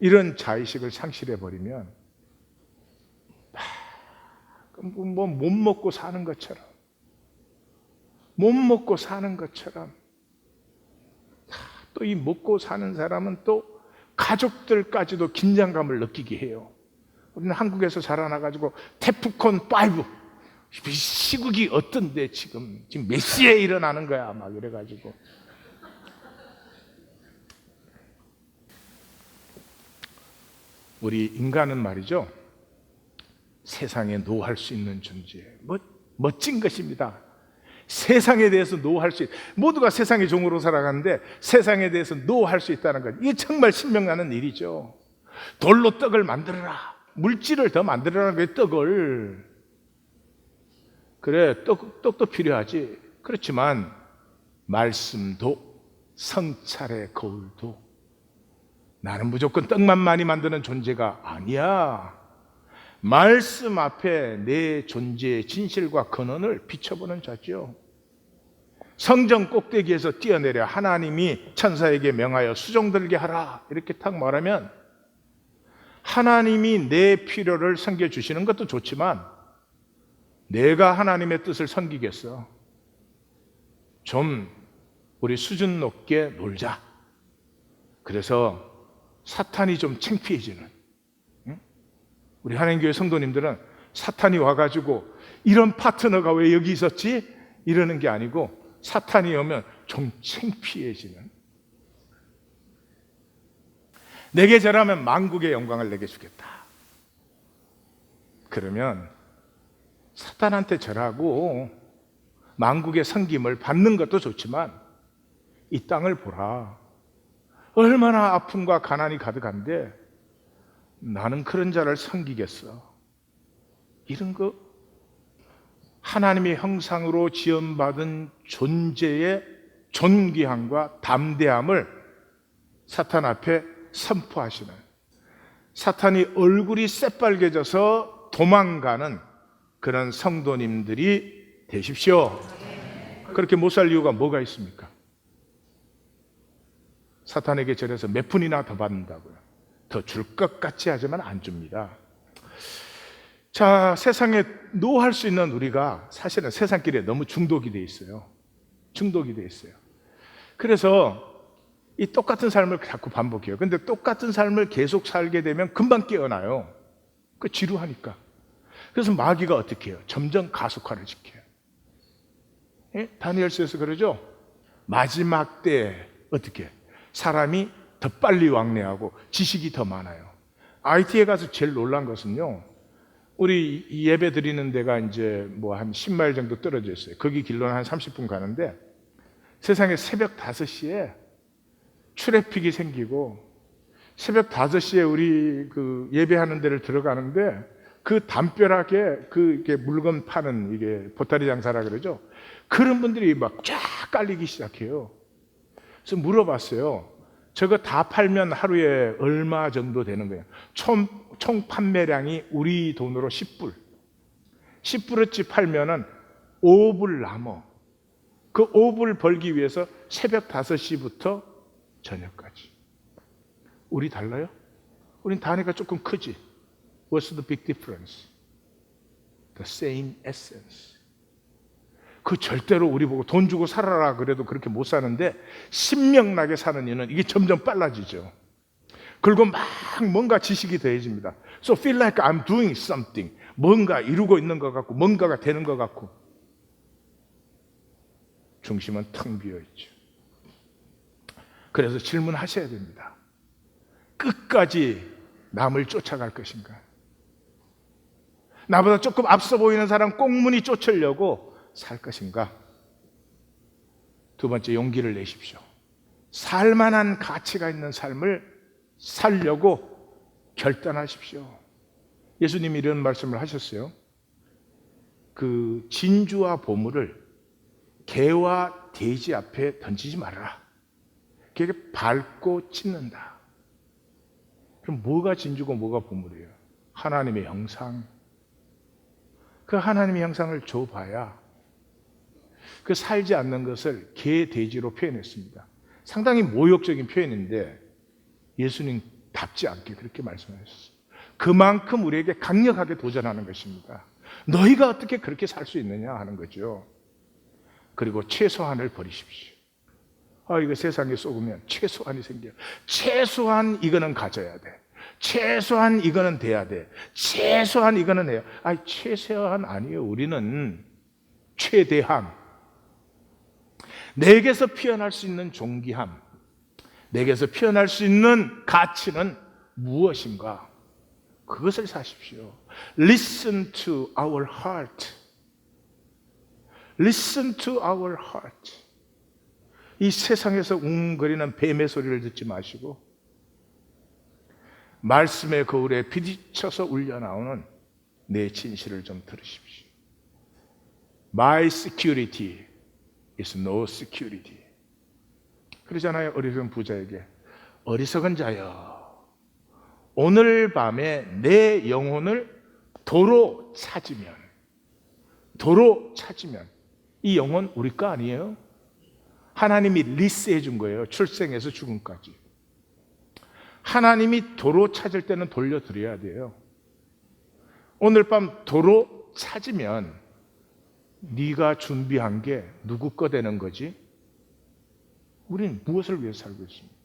이런 자의식을 상실해 버리면 뭐 못 먹고 사는 것처럼, 못 먹고 사는 것처럼, 또 이 먹고 사는 사람은 또 가족들까지도 긴장감을 느끼게 해요. 우리는 한국에서 자라나가지고 테프콘 5 시국이 어떤데 지금 몇 시에 일어나는 거야 막 이래가지고. 우리 인간은 말이죠, 세상에 노할 수 있는 존재, 멋진 것입니다. 세상에 대해서 노할 수 있, 모두가 세상의 종으로 살아가는데 세상에 대해서 노할 수 있다는 것, 이게 정말 신명나는 일이죠. 돌로 떡을 만들어라, 물질을 더 만들어라는 거예요. 떡을. 그래, 떡도 필요하지. 그렇지만 말씀도, 성찰의 거울도, 나는 무조건 떡만 많이 만드는 존재가 아니야. 말씀 앞에 내 존재의 진실과 근원을 비춰보는 자죠. 성전 꼭대기에서 뛰어내려 하나님이 천사에게 명하여 수종들게 하라 이렇게 딱 말하면, 하나님이 내 필요를 섬겨주시는 것도 좋지만 내가 하나님의 뜻을 섬기겠어? 좀 우리 수준 높게 놀자. 그래서 사탄이 좀 창피해지는, 우리 하나님교회 성도님들은 사탄이 와가지고 이런 파트너가 왜 여기 있었지? 이러는 게 아니고, 사탄이 오면 좀 창피해지는, 내게 절하면 만국의 영광을 내게 주겠다. 그러면 사탄한테 절하고 만국의 섬김을 받는 것도 좋지만 이 땅을 보라. 얼마나 아픔과 가난이 가득한데 나는 그런 자를 섬기겠어. 이런 거, 하나님의 형상으로 지음받은 존재의 존귀함과 담대함을 사탄 앞에 선포하시는, 사탄이 얼굴이 새빨개져서 도망가는 그런 성도님들이 되십시오. 그렇게 못 살 이유가 뭐가 있습니까? 사탄에게 절해서 몇 푼이나 더 받는다고요. 더 줄 것 같이 하지만 안 줍니다. 자, 세상에 노할 수 있는 우리가 사실은 세상길에 너무 중독이 돼 있어요. 중독이 돼 있어요. 그래서 이 똑같은 삶을 자꾸 반복해요. 근데 똑같은 삶을 계속 살게 되면 금방 깨어나요. 그 지루하니까. 그래서 마귀가 어떻게 해요? 점점 가속화를 시켜요. 예? 다니엘서에서 그러죠? 마지막 때 어떻게? 사람이 더 빨리 왕래하고 지식이 더 많아요. IT에 가서 제일 놀란 것은요, 우리 예배 드리는 데가 이제 뭐 한 10마일 정도 떨어져 있어요. 거기 길로는 한 30분 가는데, 세상에 새벽 5시에 트래픽이 생기고, 새벽 5시에 우리 그 예배하는 데를 들어가는데, 그 담벼락에 이게 물건 파는, 이게 보따리 장사라 그러죠. 그런 분들이 막 쫙 깔리기 시작해요. 그래서 물어봤어요. 저거 다 팔면 하루에 얼마 정도 되는 거예요? 총 판매량이 우리 돈으로 10불. 10불어치 팔면은 5불 남어. 그 5불 벌기 위해서 새벽 5시부터 저녁까지. 우리 달라요? 우린 단위가 조금 크지. What's the big difference? The same essence. 그 절대로 우리 보고 돈 주고 살아라 그래도 그렇게 못 사는데 신명나게 사는 이유는 이게 점점 빨라지죠. 그리고 막 뭔가 지식이 더해집니다. So feel like I'm doing something. 뭔가 이루고 있는 것 같고 뭔가가 되는 것 같고 중심은 텅 비어 있죠. 그래서 질문하셔야 됩니다. 끝까지 남을 쫓아갈 것인가? 나보다 조금 앞서 보이는 사람 꽁무니 쫓으려고 살 것인가? 두 번째, 용기를 내십시오. 살만한 가치가 있는 삶을 살려고 결단하십시오. 예수님이 이런 말씀을 하셨어요. 그 진주와 보물을 개와 돼지 앞에 던지지 말아라. 그게 밟고 찢는다. 그럼 뭐가 진주고 뭐가 보물이에요? 하나님의 형상. 그 하나님의 형상을 줘봐야 그 살지 않는 것을 개, 돼지로 표현했습니다. 상당히 모욕적인 표현인데 예수님답지 않게 그렇게 말씀하셨어요. 그만큼 우리에게 강력하게 도전하는 것입니다. 너희가 어떻게 그렇게 살 수 있느냐 하는 거죠. 그리고 최소한을 버리십시오. 이거 세상에 쏘으면 최소한이 생겨요. 최소한 이거는 가져야 돼. 최소한 이거는 돼야 돼. 최소한 이거는 해야. 최소한 아니에요. 우리는 최대한. 내게서 피어날 수 있는 존귀함, 내게서 피어날 수 있는 가치는 무엇인가? 그것을 사십시오. Listen to our heart. Listen to our heart. 이 세상에서 웅거리는 뱀의 소리를 듣지 마시고 말씀의 거울에 비딪혀서 울려나오는 내 진실을 좀 들으십시오. My security is no security. 그러잖아요. 어리석은 부자에게. 어리석은 자여, 오늘 밤에 내 영혼을 도로 찾으면 이 영혼 우리 거 아니에요? 하나님이 리스해 준 거예요. 출생에서 죽음까지. 하나님이 도로 찾을 때는 돌려드려야 돼요. 오늘 밤 도로 찾으면 네가 준비한 게 누구 거 되는 거지? 우리는 무엇을 위해 살고 있습니까?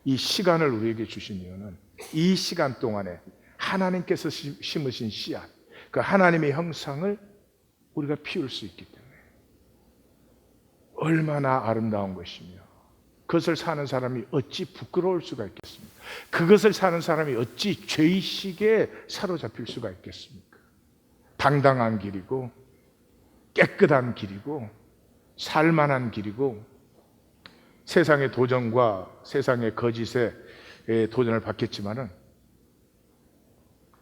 이 시간을 우리에게 주신 이유는 이 시간 동안에 하나님께서 심으신 씨앗, 그 하나님의 형상을 우리가 피울 수 있기 때문에. 얼마나 아름다운 것이며 그것을 사는 사람이 어찌 부끄러울 수가 있겠습니까? 그것을 사는 사람이 어찌 죄의식에 사로잡힐 수가 있겠습니까? 당당한 길이고 깨끗한 길이고 살만한 길이고 세상의 도전과 세상의 거짓에 도전을 받겠지만은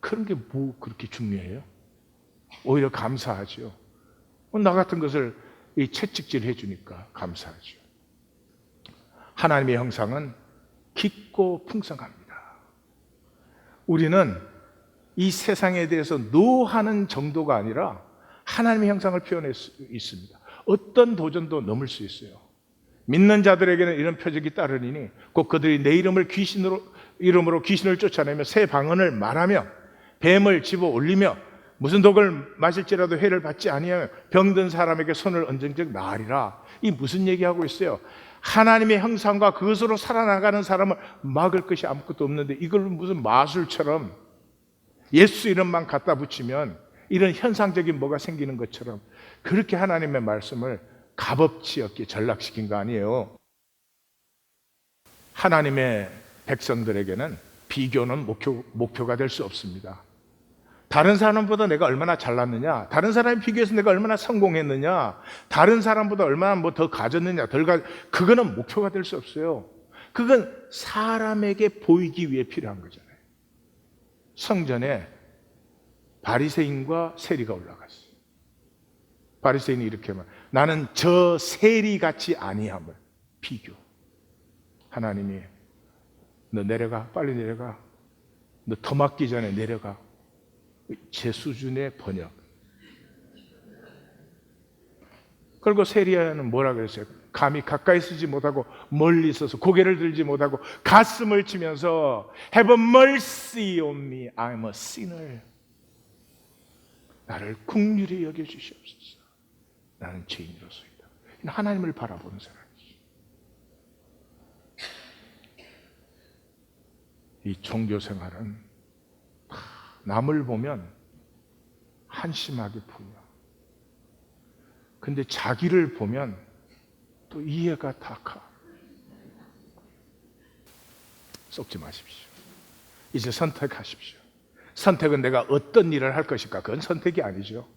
그런 게 뭐 그렇게 중요해요? 오히려 감사하죠. 나 같은 것을 채찍질 해주니까 감사하죠. 하나님의 형상은 깊고 풍성합니다. 우리는 이 세상에 대해서 노하는 정도가 아니라 하나님의 형상을 표현할 수 있습니다. 어떤 도전도 넘을 수 있어요. 믿는 자들에게는 이런 표적이 따르니 곧 그들이 내 이름으로 귀신을 쫓아내며 새 방언을 말하며 뱀을 집어 올리며 무슨 독을 마실지라도 해를 받지 아니하며 병든 사람에게 손을 얹은 즉 나으리라. 이 무슨 얘기하고 있어요? 하나님의 형상과 그것으로 살아나가는 사람을 막을 것이 아무것도 없는데 이걸 무슨 마술처럼 예수 이름만 갖다 붙이면 이런 현상적인 뭐가 생기는 것처럼 그렇게 하나님의 말씀을 값없이 없게 전락시킨 거 아니에요. 하나님의 백성들에게는 비교는 목표가 될 수 없습니다. 다른 사람보다 내가 얼마나 잘났느냐, 다른 사람에 비교해서 내가 얼마나 성공했느냐, 다른 사람보다 얼마나 뭐 더 가졌느냐, 그거는 목표가 될 수 없어요. 그건 사람에게 보이기 위해 필요한 거잖아요. 성전에 바리새인과 세리가 올라갔어요. 바리새인이 이렇게 말, 나는 저 세리같이 아니함을 비교. 하나님이 너 내려가, 빨리 내려가. 너 더 맞기 전에 내려가. 제 수준의 번역. 그리고 세리야는 뭐라 그랬어요? 감히 가까이 서지 못하고 멀리 서서 고개를 들지 못하고 가슴을 치면서 Have mercy on me, I'm a sinner. 나를 긍휼히 여겨주시옵소서. 나는 죄인으로서이다. 하나님을 바라보는 사람이지. 이 종교생활은 남을 보면 한심하게 보여. 근데 자기를 보면 또 이해가 다 가. 썩지 마십시오. 이제 선택하십시오. 선택은 내가 어떤 일을 할 것인가? 그건 선택이 아니죠.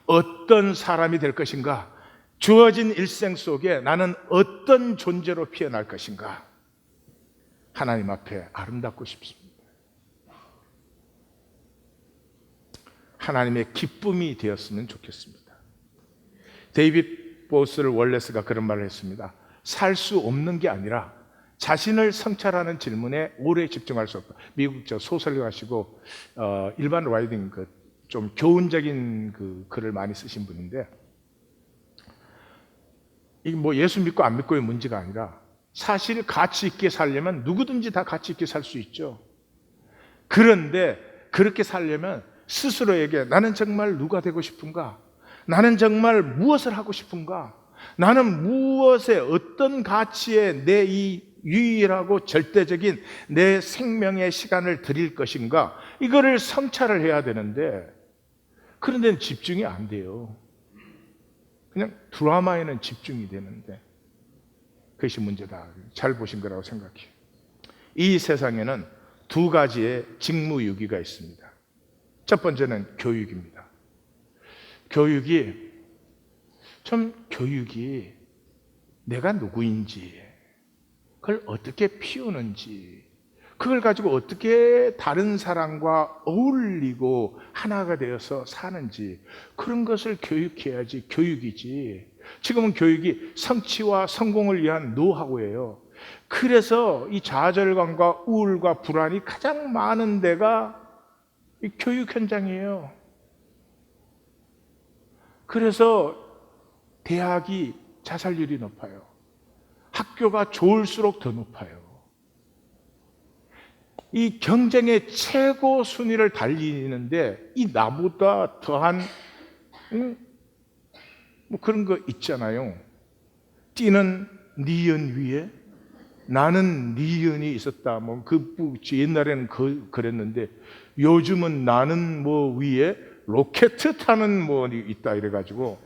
어떤 사람이 될 것인가? 주어진 일생 속에 나는 어떤 존재로 피어날 것인가? 하나님 앞에 아름답고 싶습니다. 하나님의 기쁨이 되었으면 좋겠습니다. 데이빗 보스를 월레스가 그런 말을 했습니다. 살 수 없는 게 아니라 자신을 성찰하는 질문에 오래 집중할 수 없다. 미국 소설가시고 일반 라이딩 좀 교훈적인 글을 많이 쓰신 분인데, 이게 뭐 예수 믿고 안 믿고의 문제가 아니라 사실 가치 있게 살려면 누구든지 다 가치 있게 살 수 있죠. 그런데 그렇게 살려면 스스로에게 나는 정말 누가 되고 싶은가? 나는 정말 무엇을 하고 싶은가? 나는 무엇에 어떤 가치에 내 이 유일하고 절대적인 내 생명의 시간을 드릴 것인가? 이거를 성찰을 해야 되는데 그런 데는 집중이 안 돼요. 그냥 드라마에는 집중이 되는데 그것이 문제다. 잘 보신 거라고 생각해요. 이 세상에는 두 가지의 직무유기가 있습니다. 첫 번째는 교육입니다. 교육이 내가 누구인지, 그걸 어떻게 피우는지, 그걸 가지고 어떻게 다른 사람과 어울리고 하나가 되어서 사는지, 그런 것을 교육해야지 교육이지. 지금은 교육이 성취와 성공을 위한 노하우예요. 그래서 이 좌절감과 우울과 불안이 가장 많은 데가 이 교육 현장이에요. 그래서 대학이 자살률이 높아요. 학교가 좋을수록 더 높아요. 이 경쟁의 최고 순위를 달리는데 이 나보다 더한 뭐 그런 거 있잖아요. 뛰는 니은 위에 나는 니은이 있었다. 뭐 옛날에는 그랬는데 요즘은 나는 뭐 위에 로켓 타는 뭐 있다 이래가지고,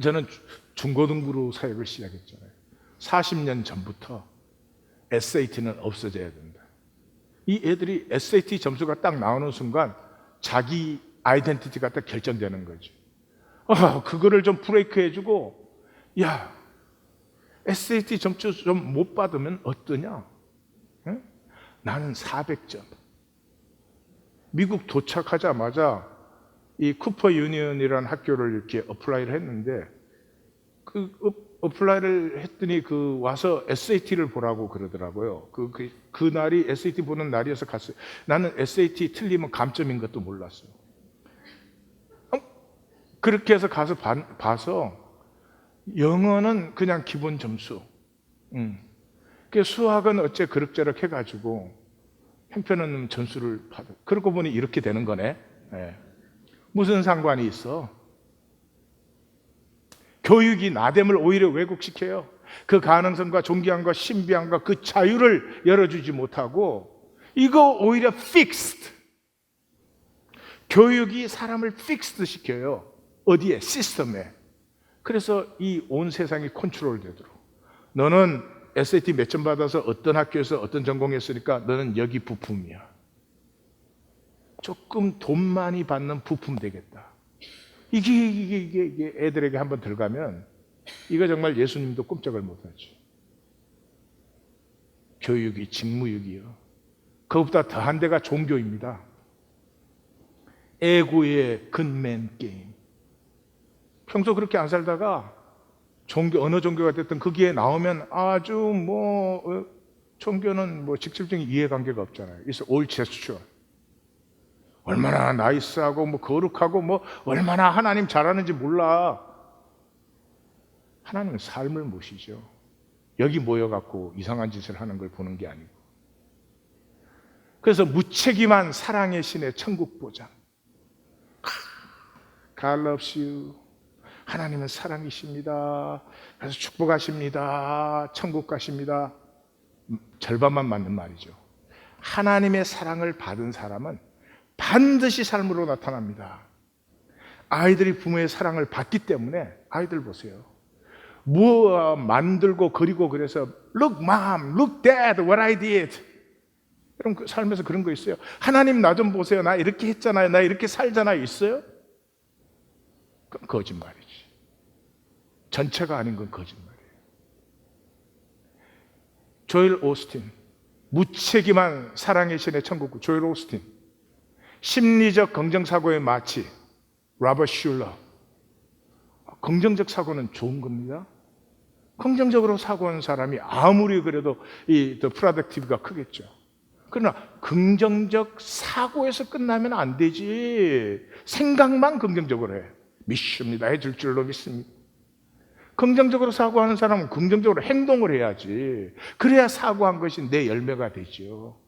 저는 중고등부로 사역을 시작했잖아요. 40년 전부터 SAT는 없어져야 된다. 이 애들이 SAT 점수가 딱 나오는 순간 자기 아이덴티티가 딱 결정되는 거죠. 그거를 좀 브레이크 해주고, 야, SAT 점수 좀 못 받으면 어떠냐? 응? 나는 400점. 미국 도착하자마자 이 쿠퍼 유니언이라는 학교를 이렇게 어플라이를 했는데, 그 어플라이를 했더니 와서 SAT를 보라고 그러더라고요. 그날이 SAT 보는 날이어서 갔어요. 나는 SAT 틀리면 감점인 것도 몰랐어요. 그렇게 해서 가서 봐서 영어는 그냥 기본 점수. 수학은 어째 그럭저럭 해가지고 형편없는 점수를 받아. 그러고 보니 이렇게 되는 거네. 네. 무슨 상관이 있어? 교육이 나됨을 오히려 왜곡시켜요. 그 가능성과 존귀함과 신비함과 그 자유를 열어주지 못하고, 이거 오히려 fixed. 교육이 사람을 fixed 시켜요. 어디에? 시스템에. 그래서 이 온 세상이 컨트롤 되도록. 너는 SAT 몇 점 받아서 어떤 학교에서 어떤 전공했으니까 너는 여기 부품이야. 조금 돈 많이 받는 부품 되겠다. 이게 애들에게 한번 들어가면 이거 정말 예수님도 꼼짝을 못하죠. 교육이 직무유기요. 그것보다 더한 데가 종교입니다. 애고의 근맨 게임. 평소 그렇게 안 살다가 어느 종교가 됐든 거기에 나오면 아주 종교는 직접적인 이해관계가 없잖아요. It's all gesture. 얼마나 나이스하고 거룩하고 얼마나 하나님 잘하는지 몰라. 하나님은 삶을 모시죠. 여기 모여갖고 이상한 짓을 하는 걸 보는 게 아니고. 그래서 무책임한 사랑의 신의 천국 보장. God loves you. 하나님은 사랑이십니다. 그래서 축복하십니다. 천국 가십니다. 절반만 맞는 말이죠. 하나님의 사랑을 받은 사람은 반드시 삶으로 나타납니다. 아이들이 부모의 사랑을 받기 때문에 아이들 보세요. 뭐 만들고 그리고 그래서 Look mom, look dad, what I did. 여러분 삶에서 그런 거 있어요? 하나님 나 좀 보세요. 나 이렇게 했잖아요. 나 이렇게 살잖아요. 있어요? 그건 거짓말이지. 전체가 아닌 건 거짓말이에요. 조엘 오스틴, 무책임한 사랑의 신의 천국구 조엘 오스틴, 심리적 긍정사고의 마치 로버트 슐러. 긍정적 사고는 좋은 겁니다. 긍정적으로 사고하는 사람이 아무리 그래도 더 프로덕티브가 크겠죠. 그러나 긍정적 사고에서 끝나면 안 되지. 생각만 긍정적으로 해. 믿습니다. 해줄 줄로 믿습니다. 긍정적으로 사고하는 사람은 긍정적으로 행동을 해야지. 그래야 사고한 것이 내 열매가 되죠.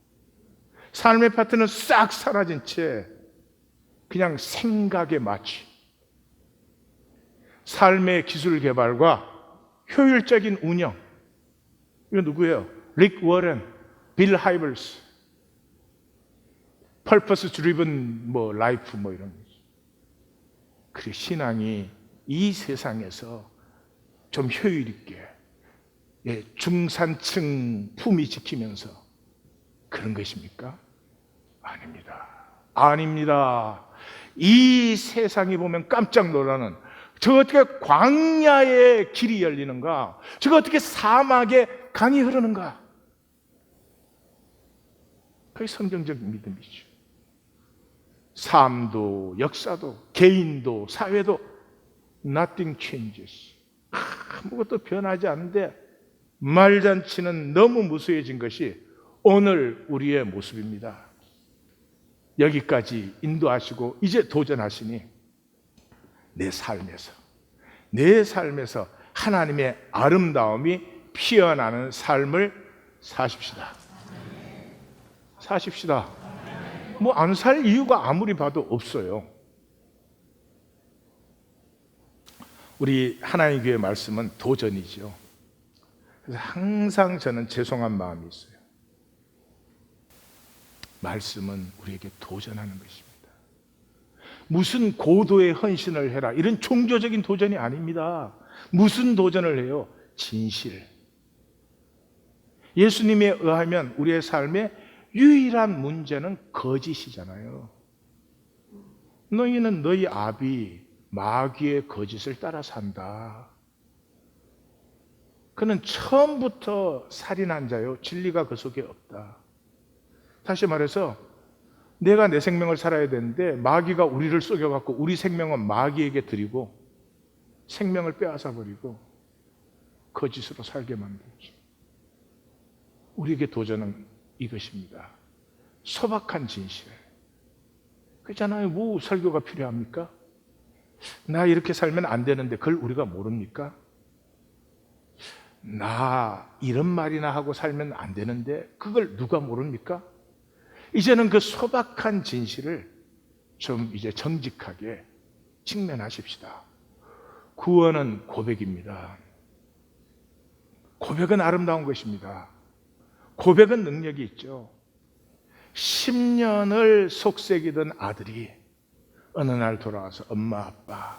삶의 파트는 싹 사라진 채 그냥 생각에 맞추. 삶의 기술 개발과 효율적인 운영. 이거 누구예요? 릭 워렌, 빌 하이벌스. Purpose driven 라이프 이런 거죠. 그래 신앙이 이 세상에서 좀 효율 있게 중산층 품위 지키면서 그런 것입니까? 아닙니다. 아닙니다. 이 세상이 보면 깜짝 놀라는 저 어떻게 광야에 길이 열리는가? 저거 어떻게 사막에 강이 흐르는가? 그게 성경적 믿음이죠. 삶도 역사도 개인도 사회도 nothing changes. 아무것도 변하지 않는데 말잔치는 너무 무수해진 것이 오늘 우리의 모습입니다. 여기까지 인도하시고 이제 도전하시니 내 삶에서 하나님의 아름다움이 피어나는 삶을 사십시다. 안 살 이유가 아무리 봐도 없어요. 우리 하나님 교회 말씀은 도전이죠. 그래서 항상 저는 죄송한 마음이 있어요. 말씀은 우리에게 도전하는 것입니다. 무슨 고도의 헌신을 해라 이런 종교적인 도전이 아닙니다. 무슨 도전을 해요? 진실. 예수님에 의하면 우리의 삶의 유일한 문제는 거짓이잖아요. 너희는 너희 아비 마귀의 거짓을 따라 산다. 그는 처음부터 살인한 자요 진리가 그 속에 없다. 다시 말해서 내가 내 생명을 살아야 되는데 마귀가 우리를 속여갖고 우리 생명은 마귀에게 드리고 생명을 빼앗아 버리고 거짓으로 살게 만들죠. 우리에게 도전은 이것입니다. 소박한 진실. 그렇잖아요. 뭐 설교가 필요합니까? 나 이렇게 살면 안 되는데 그걸 우리가 모릅니까? 나 이런 말이나 하고 살면 안 되는데 그걸 누가 모릅니까? 이제는 그 소박한 진실을 좀 이제 정직하게 직면하십시다. 구원은 고백입니다. 고백은 아름다운 것입니다. 고백은 능력이 있죠. 10년을 속삭이던 아들이 어느 날 돌아와서 엄마 아빠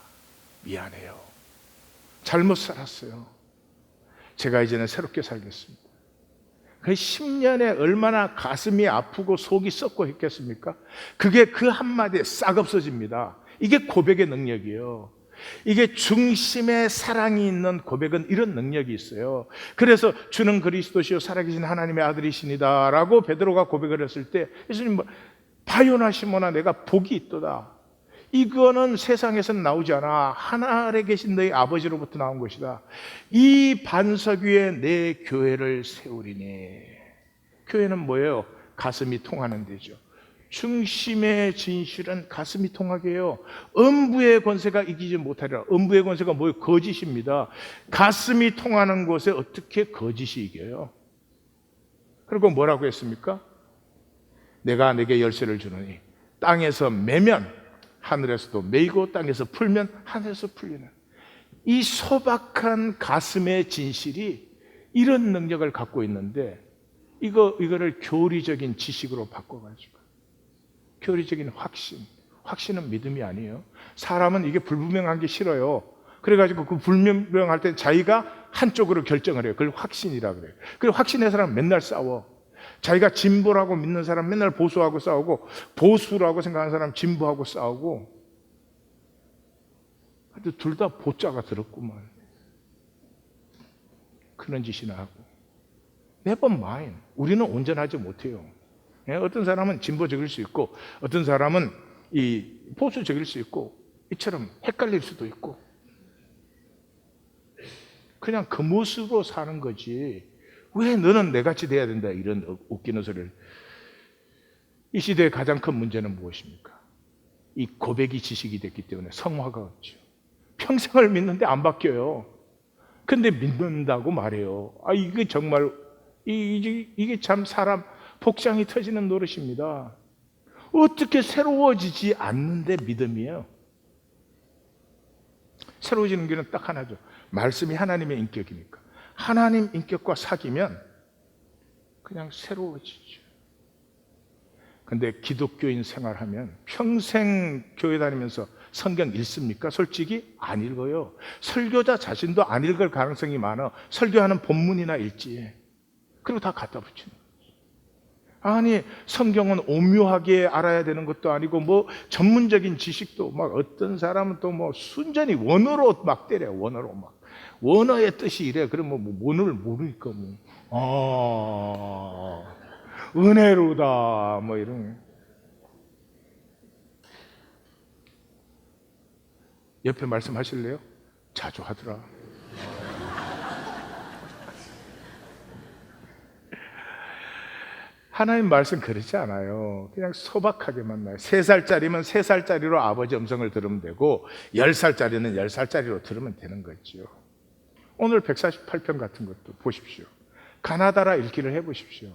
미안해요. 잘못 살았어요. 제가 이제는 새롭게 살겠습니다. 그 10년에 얼마나 가슴이 아프고 속이 썩고 했겠습니까? 그게 그 한마디에 싹 없어집니다. 이게 고백의 능력이에요. 이게 중심에 사랑이 있는 고백은 이런 능력이 있어요. 그래서 주는 그리스도시요 살아계신 하나님의 아들이시니다 라고 베드로가 고백을 했을 때 예수님 바요나 시모나 내가 복이 있도다. 이거는 세상에서는 나오지 않아. 하늘에 계신 너희 아버지로부터 나온 것이다. 이 반석 위에 내 교회를 세우리니. 교회는 뭐예요? 가슴이 통하는 데죠. 중심의 진실은 가슴이 통하게 해요. 음부의 권세가 이기지 못하리라. 음부의 권세가 뭐예요? 거짓입니다. 가슴이 통하는 곳에 어떻게 거짓이 이겨요? 그리고 뭐라고 했습니까? 내가 내게 열쇠를 주노니 땅에서 매면 하늘에서도 매이고 땅에서 풀면 하늘에서 풀리는, 이 소박한 가슴의 진실이 이런 능력을 갖고 있는데, 이거를 교리적인 지식으로 바꿔가지고, 교리적인 확신은 믿음이 아니에요. 사람은 이게 불분명한 게 싫어요. 그래가지고 그 불분명할 때 자기가 한쪽으로 결정을 해요. 그걸 확신이라 그래요. 그리고 확신의 사람은 맨날 싸워. 자기가 진보라고 믿는 사람 맨날 보수하고 싸우고, 보수라고 생각하는 사람 진보하고 싸우고, 둘 다 보자가 들었구만. 그런 짓이나 하고. Never mind. 우리는 온전하지 못해요. 어떤 사람은 진보적일 수 있고, 어떤 사람은 이 보수적일 수 있고, 이처럼 헷갈릴 수도 있고, 그냥 그 모습으로 사는 거지. 왜 너는 내같이 돼야 된다, 이런 웃기는 소리를. 이 시대의 가장 큰 문제는 무엇입니까? 이 고백이 지식이 됐기 때문에 성화가 없죠. 평생을 믿는데 안 바뀌어요. 근데 믿는다고 말해요. 이게 정말 이게 참 사람 복장이 터지는 노릇입니다. 어떻게 새로워지지 않는데 믿음이에요? 새로워지는 길은 딱 하나죠. 말씀이 하나님의 인격이니까. 하나님 인격과 사귀면 그냥 새로워지죠. 근데 기독교인 생활하면 평생 교회 다니면서 성경 읽습니까? 솔직히 안 읽어요. 설교자 자신도 안 읽을 가능성이 많아. 설교하는 본문이나 읽지. 그리고 다 갖다 붙이는 거지. 아니, 성경은 오묘하게 알아야 되는 것도 아니고, 뭐 전문적인 지식도 막, 어떤 사람은 또 뭐 순전히 원어로 막 때려. 원어로 막. 원어의 뜻이 이래. 그러면 뭐 원어를 모르니까 은혜로다 뭐 이런. 옆에 말씀하실래요? 자주 하더라. 하나님 말씀 그렇지 않아요. 그냥 소박하게 만나요. 3살짜리면 3살짜리로 아버지 음성을 들으면 되고, 10살짜리는 10살짜리로 들으면 되는 거죠. 오늘 148편 같은 것도 보십시오. 가나다라 읽기를 해보십시오.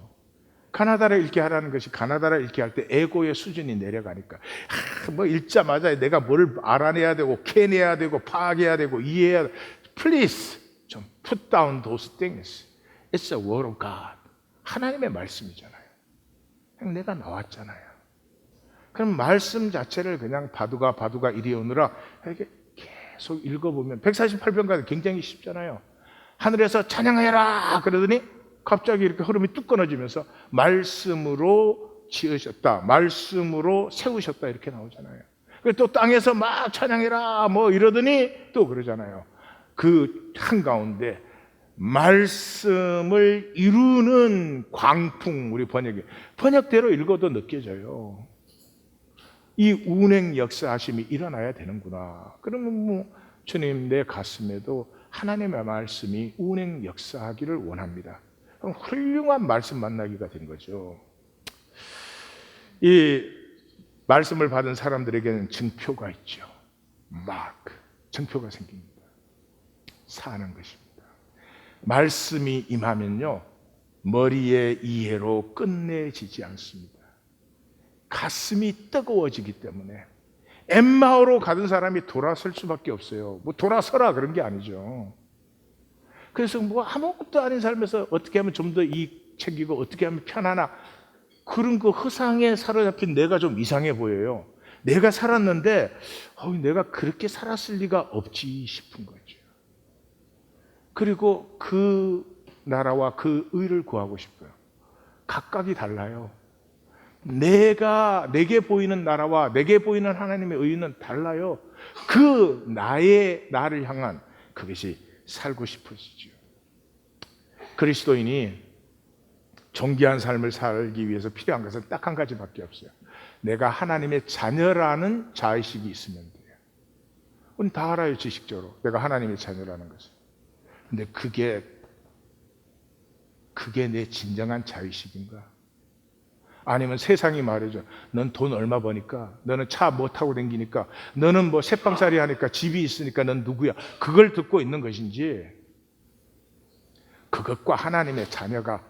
가나다라 읽기 하라는 것이, 가나다라 읽기 할 때 에고의 수준이 내려가니까, 뭐 읽자마자 내가 뭘 알아내야 되고, 캐내야 되고, 파악해야 되고, 이해해야 되고. Please, 좀 put down those things. It's a word of God. 하나님의 말씀이잖아요. 그냥 내가 나왔잖아요. 그럼 말씀 자체를 그냥 바두가 이리 오느라 이렇게 계속 읽어보면 148편까지 굉장히 쉽잖아요. 하늘에서 찬양해라 그러더니 갑자기 이렇게 흐름이 뚝 끊어지면서 말씀으로 지으셨다, 말씀으로 세우셨다 이렇게 나오잖아요. 그리고 또 땅에서 막 찬양해라 뭐 이러더니 또 그러잖아요. 그 한가운데 말씀을 이루는 광풍, 우리 번역대로 읽어도 느껴져요. 이 운행 역사하심이 일어나야 되는구나. 그러면 뭐 주님, 내 가슴에도 하나님의 말씀이 운행 역사하기를 원합니다. 그럼 훌륭한 말씀 만나기가 된 거죠. 이 말씀을 받은 사람들에게는 증표가 있죠. 증표가 생깁니다. 사는 것입니다. 말씀이 임하면요, 머리의 이해로 끝내지지 않습니다. 가슴이 뜨거워지기 때문에 엠마오로 가던 사람이 돌아설 수밖에 없어요. 뭐 돌아서라 그런 게 아니죠. 그래서 뭐 아무것도 아닌 삶에서 어떻게 하면 좀 더 이익 챙기고 어떻게 하면 편하나, 그런 그 허상에 사로잡힌 내가 좀 이상해 보여요. 내가 살았는데 내가 그렇게 살았을 리가 없지 싶은 거죠. 그리고 그 나라와 그 의를 구하고 싶어요. 각각이 달라요. 내게 보이는 나라와 내게 보이는 하나님의 의는 달라요. 그 나를 향한 그것이 살고 싶으시죠. 그리스도인이 존귀한 삶을 살기 위해서 필요한 것은 딱 한 가지밖에 없어요. 내가 하나님의 자녀라는 자의식이 있으면 돼요. 우린 다 알아요, 지식적으로. 내가 하나님의 자녀라는 것을. 근데 그게 내 진정한 자의식인가? 아니면 세상이 말해줘. 넌 돈 얼마 버니까, 너는 차 뭐 타고 다니니까, 너는 뭐 새빵살이 하니까 집이 있으니까 넌 누구야. 그걸 듣고 있는 것인지, 그것과 하나님의 자녀가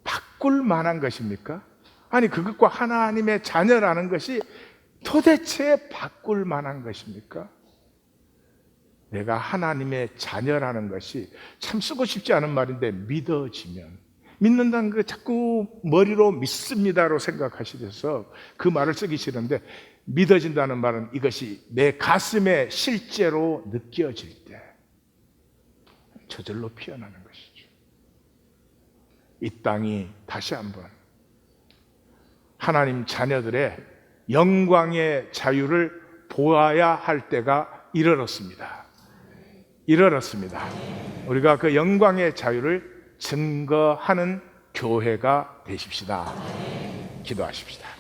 바꿀 만한 것입니까? 아니, 그것과 하나님의 자녀라는 것이 도대체 바꿀 만한 것입니까? 내가 하나님의 자녀라는 것이 참 쓰고 싶지 않은 말인데, 믿어지면, 믿는다는 거 자꾸 머리로 믿습니다로 생각하시면서 그 말을 쓰기 싫은데, 믿어진다는 말은 이것이 내 가슴에 실제로 느껴질 때 저절로 피어나는 것이죠. 이 땅이 다시 한번 하나님 자녀들의 영광의 자유를 보아야 할 때가 이르렀습니다. 우리가 그 영광의 자유를 증거하는 교회가 되십시다. 기도하십시다.